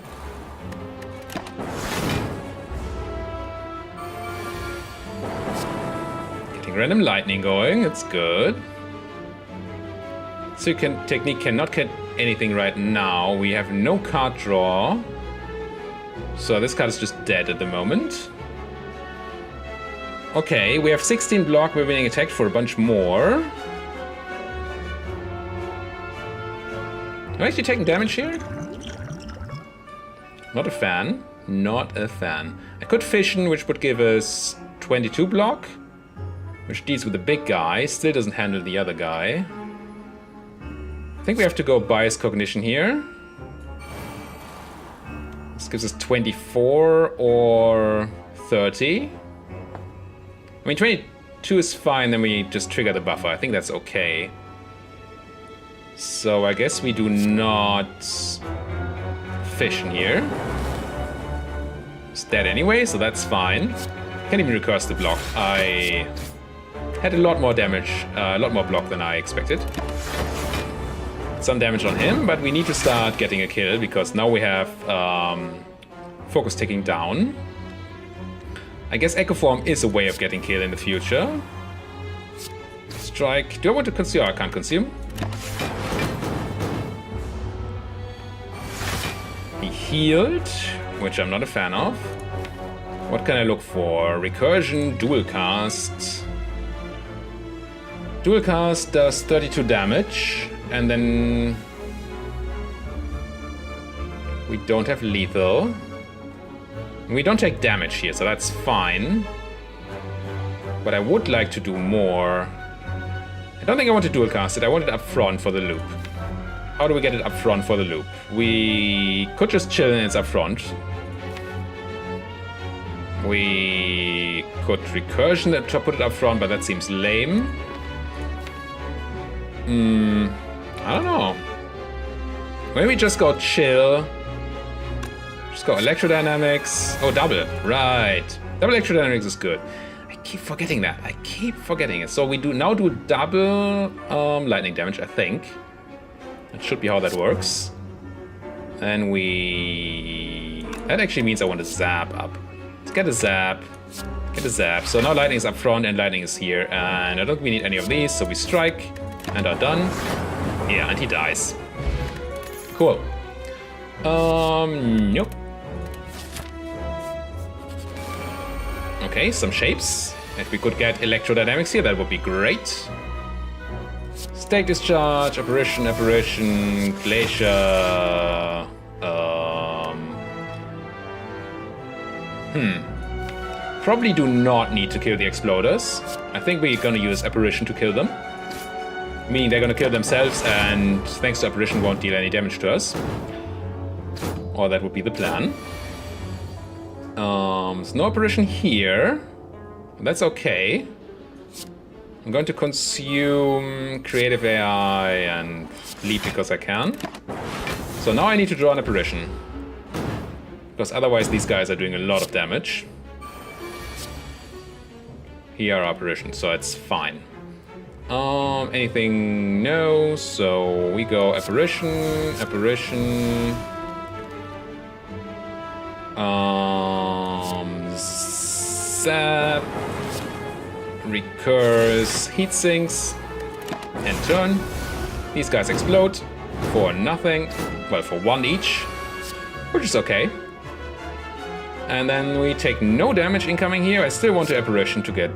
Speaker 1: Getting random lightning going, it's good. So technique cannot get anything right now. We have no card draw. So this card is just dead at the moment. Okay, we have 16 block, we're being attacked for a bunch more. Am I actually taking damage here? Not a fan. Not a fan. I could fission, which would give us 22 block, which deals with the big guy, still doesn't handle the other guy. I think we have to go bias cognition here. This gives us 24 or 30. I mean, 22 is fine, then we just trigger the buffer. I think that's okay. So I guess we do not fission here. It's dead anyway, so that's fine. Can't even recurse the block. I had a lot more damage, a lot more block than I expected. Some damage on him, but we need to start getting a kill because now we have focus ticking down. I guess Echo Form is a way of getting kill in the future. Strike. Do I want to consume? I can't consume. He healed, which I'm not a fan of. What can I look for? Recursion, dual cast. Dual cast does 32 damage. And then we don't have lethal. We don't take damage here, so that's fine. But I would like to do more. I don't think I want to dual cast it. I want it up front for the loop. How do we get it up front for the loop? We could just chill and it's up front. We could recursion it to put it up front, but that seems lame. I don't know. Maybe just go chill. Just go electrodynamics. Oh, double. Right. Double electrodynamics is good. I keep forgetting that. I keep forgetting it. So we now do double lightning damage, I think. That should be how that works. And we... That actually means I want to zap up. Let's get a zap. Get a zap. So now lightning is up front and lightning is here. And I don't think we need any of these. So we strike and are done. Yeah, and he dies. Cool. Nope. Okay, some shapes. If we could get electrodynamics here, that would be great. Stake discharge, apparition, glacier. Probably do not need to kill the exploders. I think we're gonna use apparition to kill them. Meaning they're gonna kill themselves, and thanks to apparition won't deal any damage to us. Or that would be the plan. There's no apparition here. That's okay. I'm going to consume creative AI and leave because I can. So now I need to draw an apparition. Because otherwise these guys are doing a lot of damage. Here are apparitions, so it's fine. Anything? No, so we go apparition. Zap. Recurse heat sinks. And turn. These guys explode for nothing. Well, for 1 each. Which is okay. And then we take no damage incoming here. I still want the apparition to get,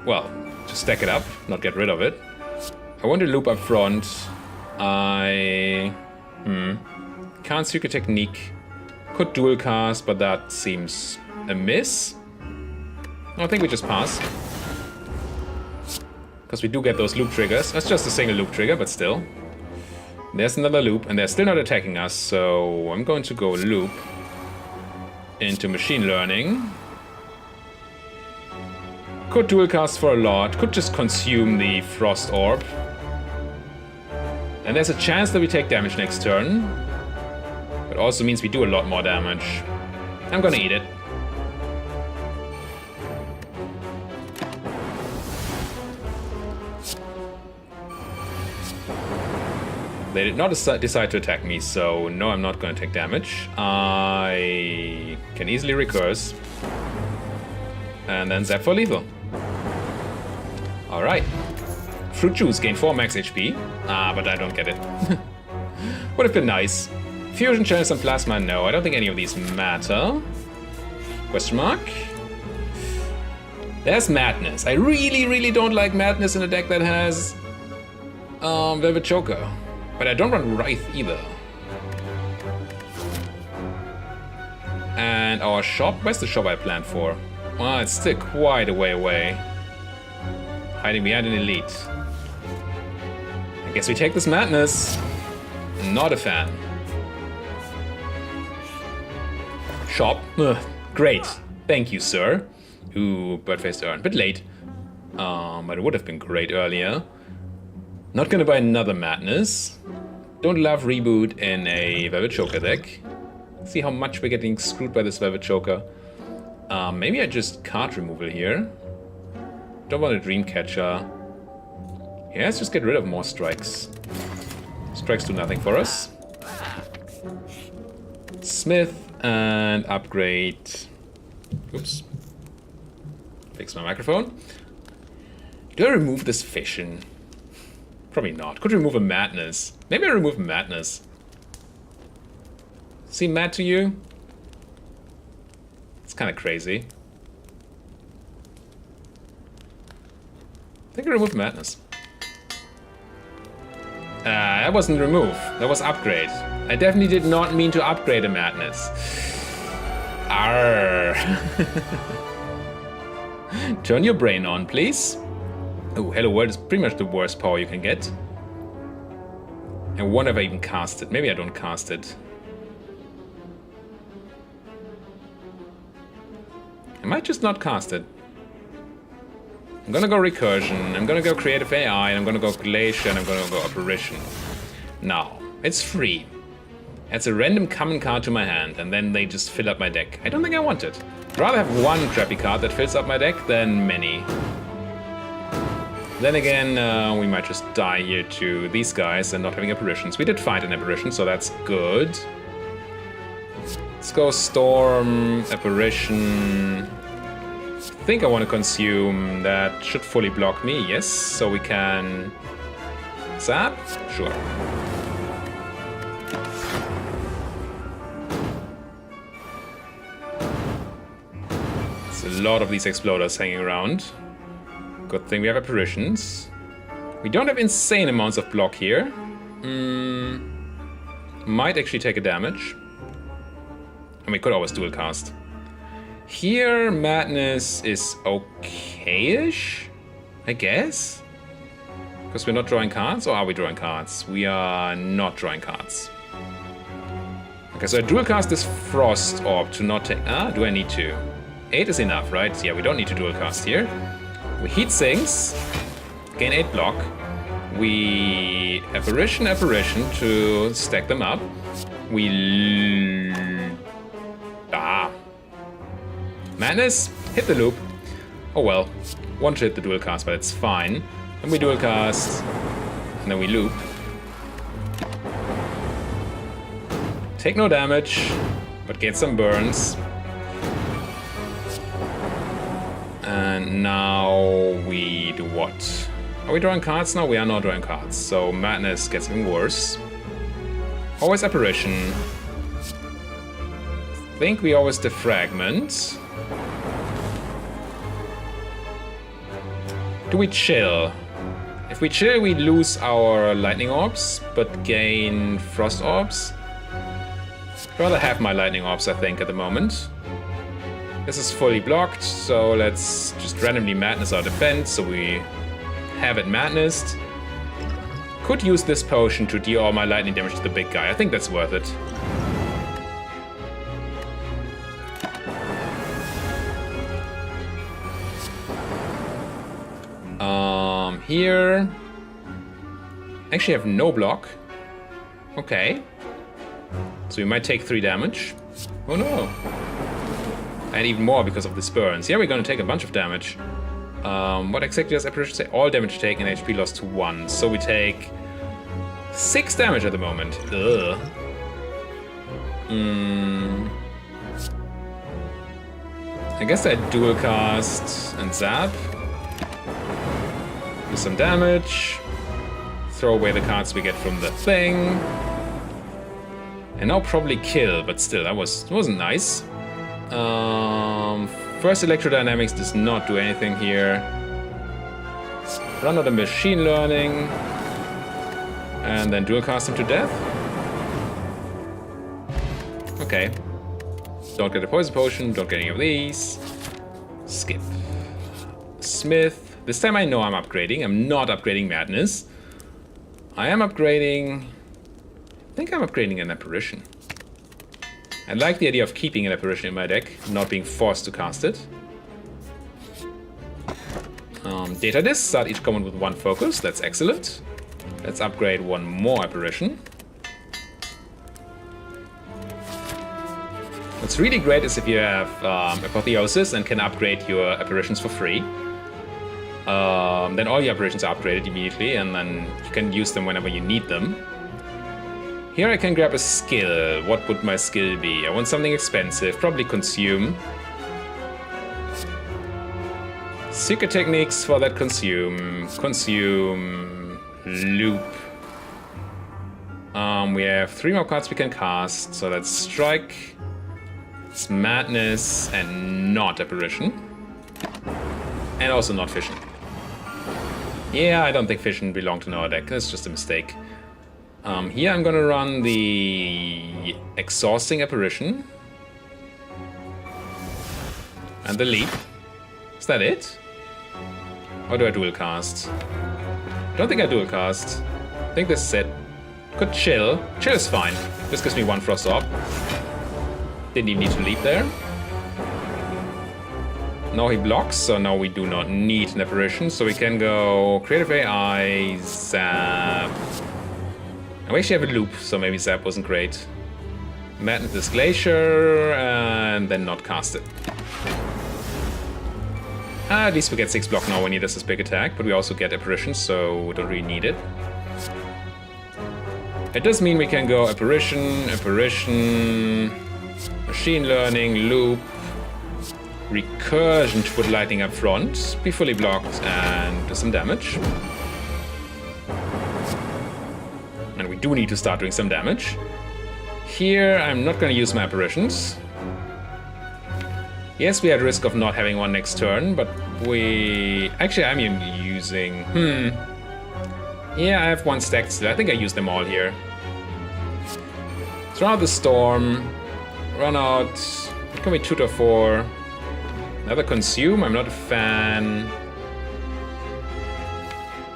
Speaker 1: well, to stack it up, not get rid of it. I want to loop up front. Can't secret technique. Could dual cast, but that seems a miss. I think we just pass. Because we do get those loop triggers. That's just a single loop trigger, but still. There's another loop, and they're still not attacking us, so I'm going to go loop into machine learning. Could dual cast for a lot, could just consume the frost orb. And there's a chance that we take damage next turn. But also means we do a lot more damage. I'm gonna eat it. They did not decide to attack me, so no, I'm not going to take damage. I can easily recurse. And then zap for lethal. Alright. Fruit juice, gain 4 max HP. But I don't get it. Would have been nice. Fusion channels and plasma, no. I don't think any of these matter. Question mark? There's madness. I really don't like madness in a deck that has Velvet Choker. But I don't want Wraith either. And our shop? Where's the shop I planned for? Well, it's still quite a way away. Hiding behind an elite. I guess we take this madness. Not a fan. Shop. Ugh, great. Thank you, sir. Ooh, bird-faced urn. Bit late. But it would have been great earlier. Not gonna buy another madness. Don't love reboot in a Velvet Choker deck. See how much we're getting screwed by this Velvet Choker. Maybe I just card removal here. Don't want a Dreamcatcher. Yeah, let's just get rid of more strikes. Strikes do nothing for us. Smith and upgrade. Oops. Fix my microphone. Do I remove this fission? Probably not. Could remove a madness. Maybe I remove madness. Seem mad to you? It's kind of crazy. I think I removed madness. That wasn't remove. That was upgrade. I definitely did not mean to upgrade a madness. Arr. Turn your brain on, please. Oh, Hello World is pretty much the worst power you can get. I wonder if I even cast it. Maybe I don't cast it. I might just not cast it. I'm gonna go Recursion, I'm gonna go Creative AI, and I'm gonna go Glacier, and I'm gonna go Apparition. Now, it's free. Adds a random common card to my hand, and then they just fill up my deck. I don't think I want it. I'd rather have one crappy card that fills up my deck than many. Then again, we might just die here to these guys and not having apparitions. We did find an apparition, so that's good. Let's go Storm, Apparition. I think I want to consume. That should fully block me, yes. So we can zap? Sure. There's a lot of these exploders hanging around. Good thing we have apparitions. We don't have insane amounts of block here. Might actually take a damage. And we could always dual cast. Here, Madness is okay-ish, I guess? Because we're not drawing cards, or are we drawing cards? We are not drawing cards. Okay, so I dual cast this Frost Orb to not take... do I need to? 8 is enough, right? Yeah, we don't need to dual cast here. We Heat Sinks, gain 8 block. We Apparition to stack them up. We... Madness, hit the loop. Oh well, one to hit the dual cast, but it's fine. Then we dual cast, and then we loop. Take no damage, but get some burns. And now we do what? Are we drawing cards now? We are not drawing cards, so Madness gets even worse. Always Apparition. I think we always defragment. Do we chill? If we chill, we lose our lightning orbs, but gain frost orbs. I'd rather have my lightning orbs, I think, at the moment. This is fully blocked, so let's just randomly Madness our defense, so we have it Madnessed. Could use this potion to deal all my lightning damage to the big guy. I think that's worth it. Here, actually have no block. Okay. So we might take 3 damage. Oh no. And even more because of the burns. Yeah, we're gonna take a bunch of damage. What exactly does Apparition say? All damage taken, HP lost to 1. So we take 6 damage at the moment. Ugh. I guess I dual cast and zap. Do some damage. Throw away the cards we get from the thing. And now probably kill, but still, that wasn't nice. First Electrodynamics does not do anything here. Run out of Machine Learning. And then dual cast him to death. Okay. Don't get a poison potion, don't get any of these. Skip. Smith. This time I know I'm upgrading. I'm not upgrading Madness. I am upgrading... I think I'm upgrading an Apparition. I like the idea of keeping an Apparition in my deck, not being forced to cast it. Data Discs start each combat with 1 focus. That's excellent. Let's upgrade 1 more Apparition. What's really great is if you have Apotheosis and can upgrade your Apparitions for free. Then all your Apparitions are upgraded immediately, and then you can use them whenever you need them. Here I can grab a skill. What would my skill be? I want something expensive, probably Consume. Secret techniques for that Consume. Consume. Loop. We have 3 more cards we can cast, so that's Strike. It's Madness and not Apparition. And also not Fission. Yeah, I don't think Fission belonged in our deck. That's just a mistake. Here I'm gonna run the Exhausting Apparition. And the Leap. Is that it? Or do I dual cast? Don't think I dual cast. I think this is it. Could chill. Chill is fine. This gives me 1 Frost Orb. Didn't even need to leap there. Now he blocks, so now we do not need an Apparition, so we can go Creative AI, Zap. And we actually have a loop, so maybe Zap wasn't great. Madness this Glacier, and then not cast it. At least we get 6 block now when he does this big attack, but we also get Apparition, so we don't really need it. It does mean we can go Apparition, Apparition, Machine Learning, Loop, Recursion to put lightning up front, be fully blocked, and do some damage. And we do need to start doing some damage. Here, I'm not going to use my Apparitions. Yes, we are at risk of not having one next turn, but we... Actually, I'm using... Yeah, I have one stack still. I think I used them all here. Throw out the storm. Run out. Can we tutor for? Another consume. I'm not a fan.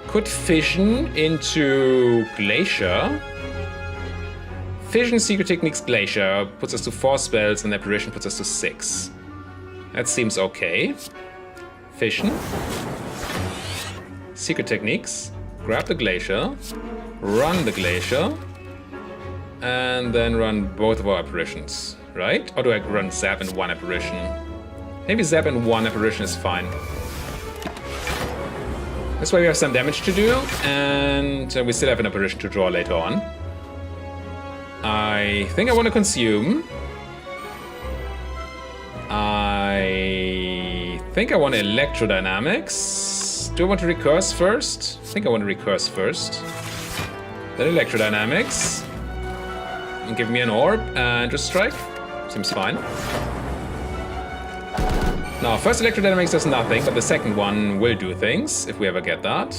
Speaker 1: Could fission into glacier. Fission, secret techniques, glacier puts us to 4 spells, and apparition puts us to 6. That seems okay. Fission. Secret techniques. Grab the glacier. Run the glacier. And then run both of our apparitions, right? Or do I run zap and 1 apparition? Maybe zap and 1 apparition is fine. This way we have some damage to do, and we still have an apparition to draw later on. I think I want to consume. I think I want electrodynamics. Do I want to recurse first? I think I want to recurse first. Then electrodynamics. And give me an orb and just strike. Seems fine. Now, first electrodynamics does nothing, but the second one will do things, if we ever get that.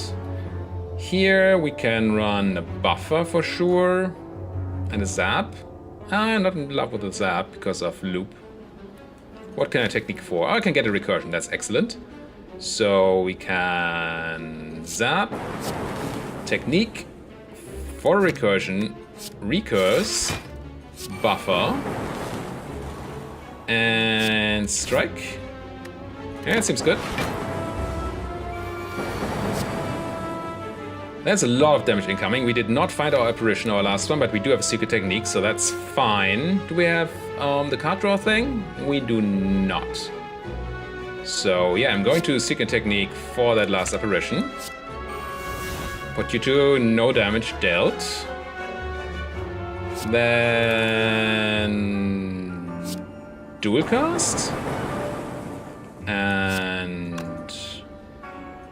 Speaker 1: Here we can run a buffer for sure. And a zap. I'm not in love with the zap because of loop. What can I technique for? Oh, I can get a recursion, that's excellent. So we can zap, technique, for recursion, recurse, buffer, and strike. Yeah, it seems good. That's a lot of damage incoming. We did not find our apparition, our last one, but we do have a secret technique, so that's fine. Do we have the card draw thing? We do not. So yeah, I'm going to secret technique for that last apparition. Put you to no damage dealt. Then dual cast and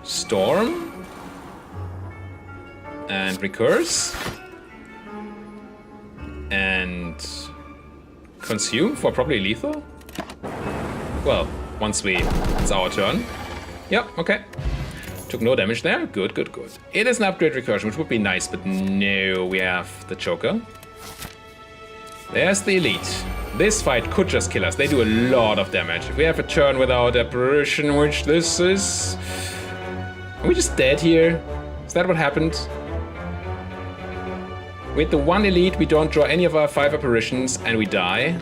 Speaker 1: storm. And recurse. And consume for probably lethal? Well, once it's our turn. Yep, okay. Took no damage there. Good, good, good. It is an upgrade recursion, which would be nice, but no, we have the choker. There's the elite. This fight could just kill us. They do a lot of damage. If we have a turn without apparition, which this is... Are we just dead here? Is that what happened? With the 1 elite, we don't draw any of our 5 apparitions, and we die.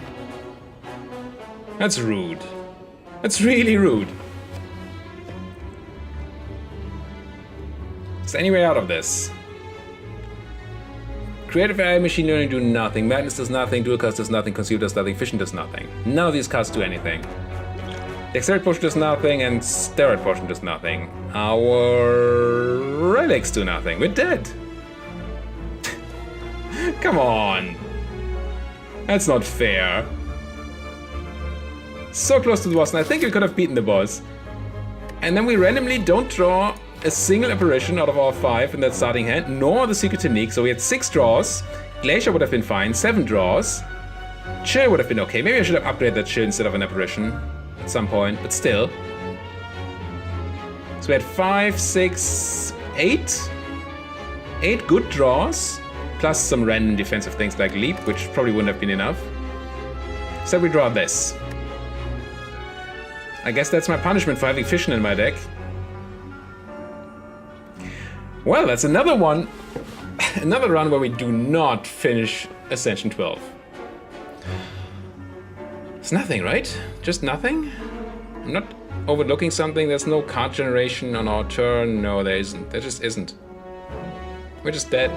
Speaker 1: That's rude. That's really rude. Is there any way out of this? Creative AI, machine learning do nothing. Madness does nothing. Dual cast does nothing. Consume does nothing. Fission does nothing. None of these cards do anything. Dexterity potion does nothing, and steroid potion does nothing. Our relics do nothing. We're dead. Come on. That's not fair. So close to the boss, and I think we could have beaten the boss. And then we randomly don't draw a single apparition out of our 5 in that starting hand, nor the secret technique. So we had 6 draws. Glacier would have been fine, 7 draws. Chill would have been okay. Maybe I should have upgraded that chill instead of an apparition at some point, but still. So we had 5, 6, 8. 8 good draws. Plus some random defensive things like leap, which probably wouldn't have been enough. So we draw this. I guess that's my punishment for having fission in my deck. Well, that's another one. Another run where we do not finish Ascension 12. It's nothing, right? Just nothing? I'm not overlooking something. There's no card generation on our turn. No, there isn't. There just isn't. We're just dead.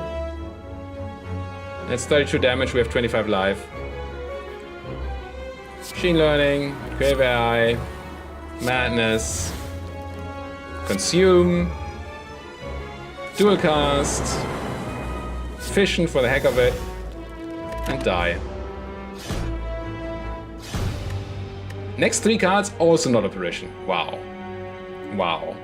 Speaker 1: That's 32 damage, we have 25 life. Machine learning, creative AI, madness, consume, dual cast, fission for the heck of it, and die. Next 3 cards, also not apparition. Wow. Wow.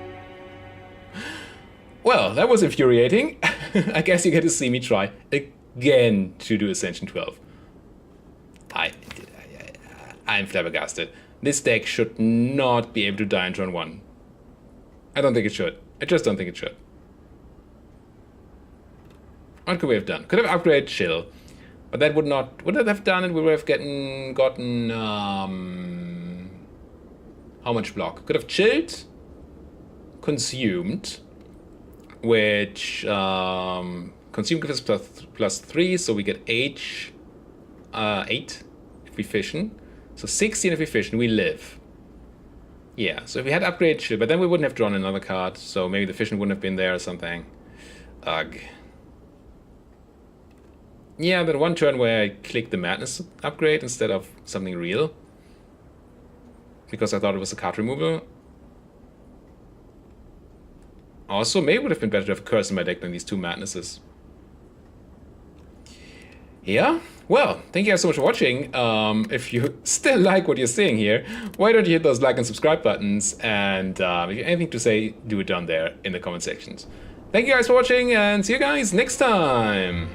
Speaker 1: Well, that was infuriating. I guess you get to see me try again to do Ascension 12. I'm flabbergasted. This deck should not be able to die in turn 1. I don't think it should. I just don't think it should. What could we have done? Could have upgraded chill. But that would not... Would that have done it? We would have gotten how much block? Could have chilled, consumed, which consume gives us +3, so we get 8 if we fission. So 16 if we fission, we live. Yeah, so if we had upgrade chill, but then we wouldn't have drawn another card, so maybe the fission wouldn't have been there or something. Ugh. Yeah, that one turn where I clicked the madness upgrade instead of something real. Because I thought it was a card removal. Also, maybe it would have been better to have a curse in my deck than these two madnesses. Yeah, well, thank you guys so much for watching. If you still like what you're seeing here, why don't you hit those like and subscribe buttons, and if you have anything to say, do it down there in the comment sections. Thank you guys for watching, and see you guys next time!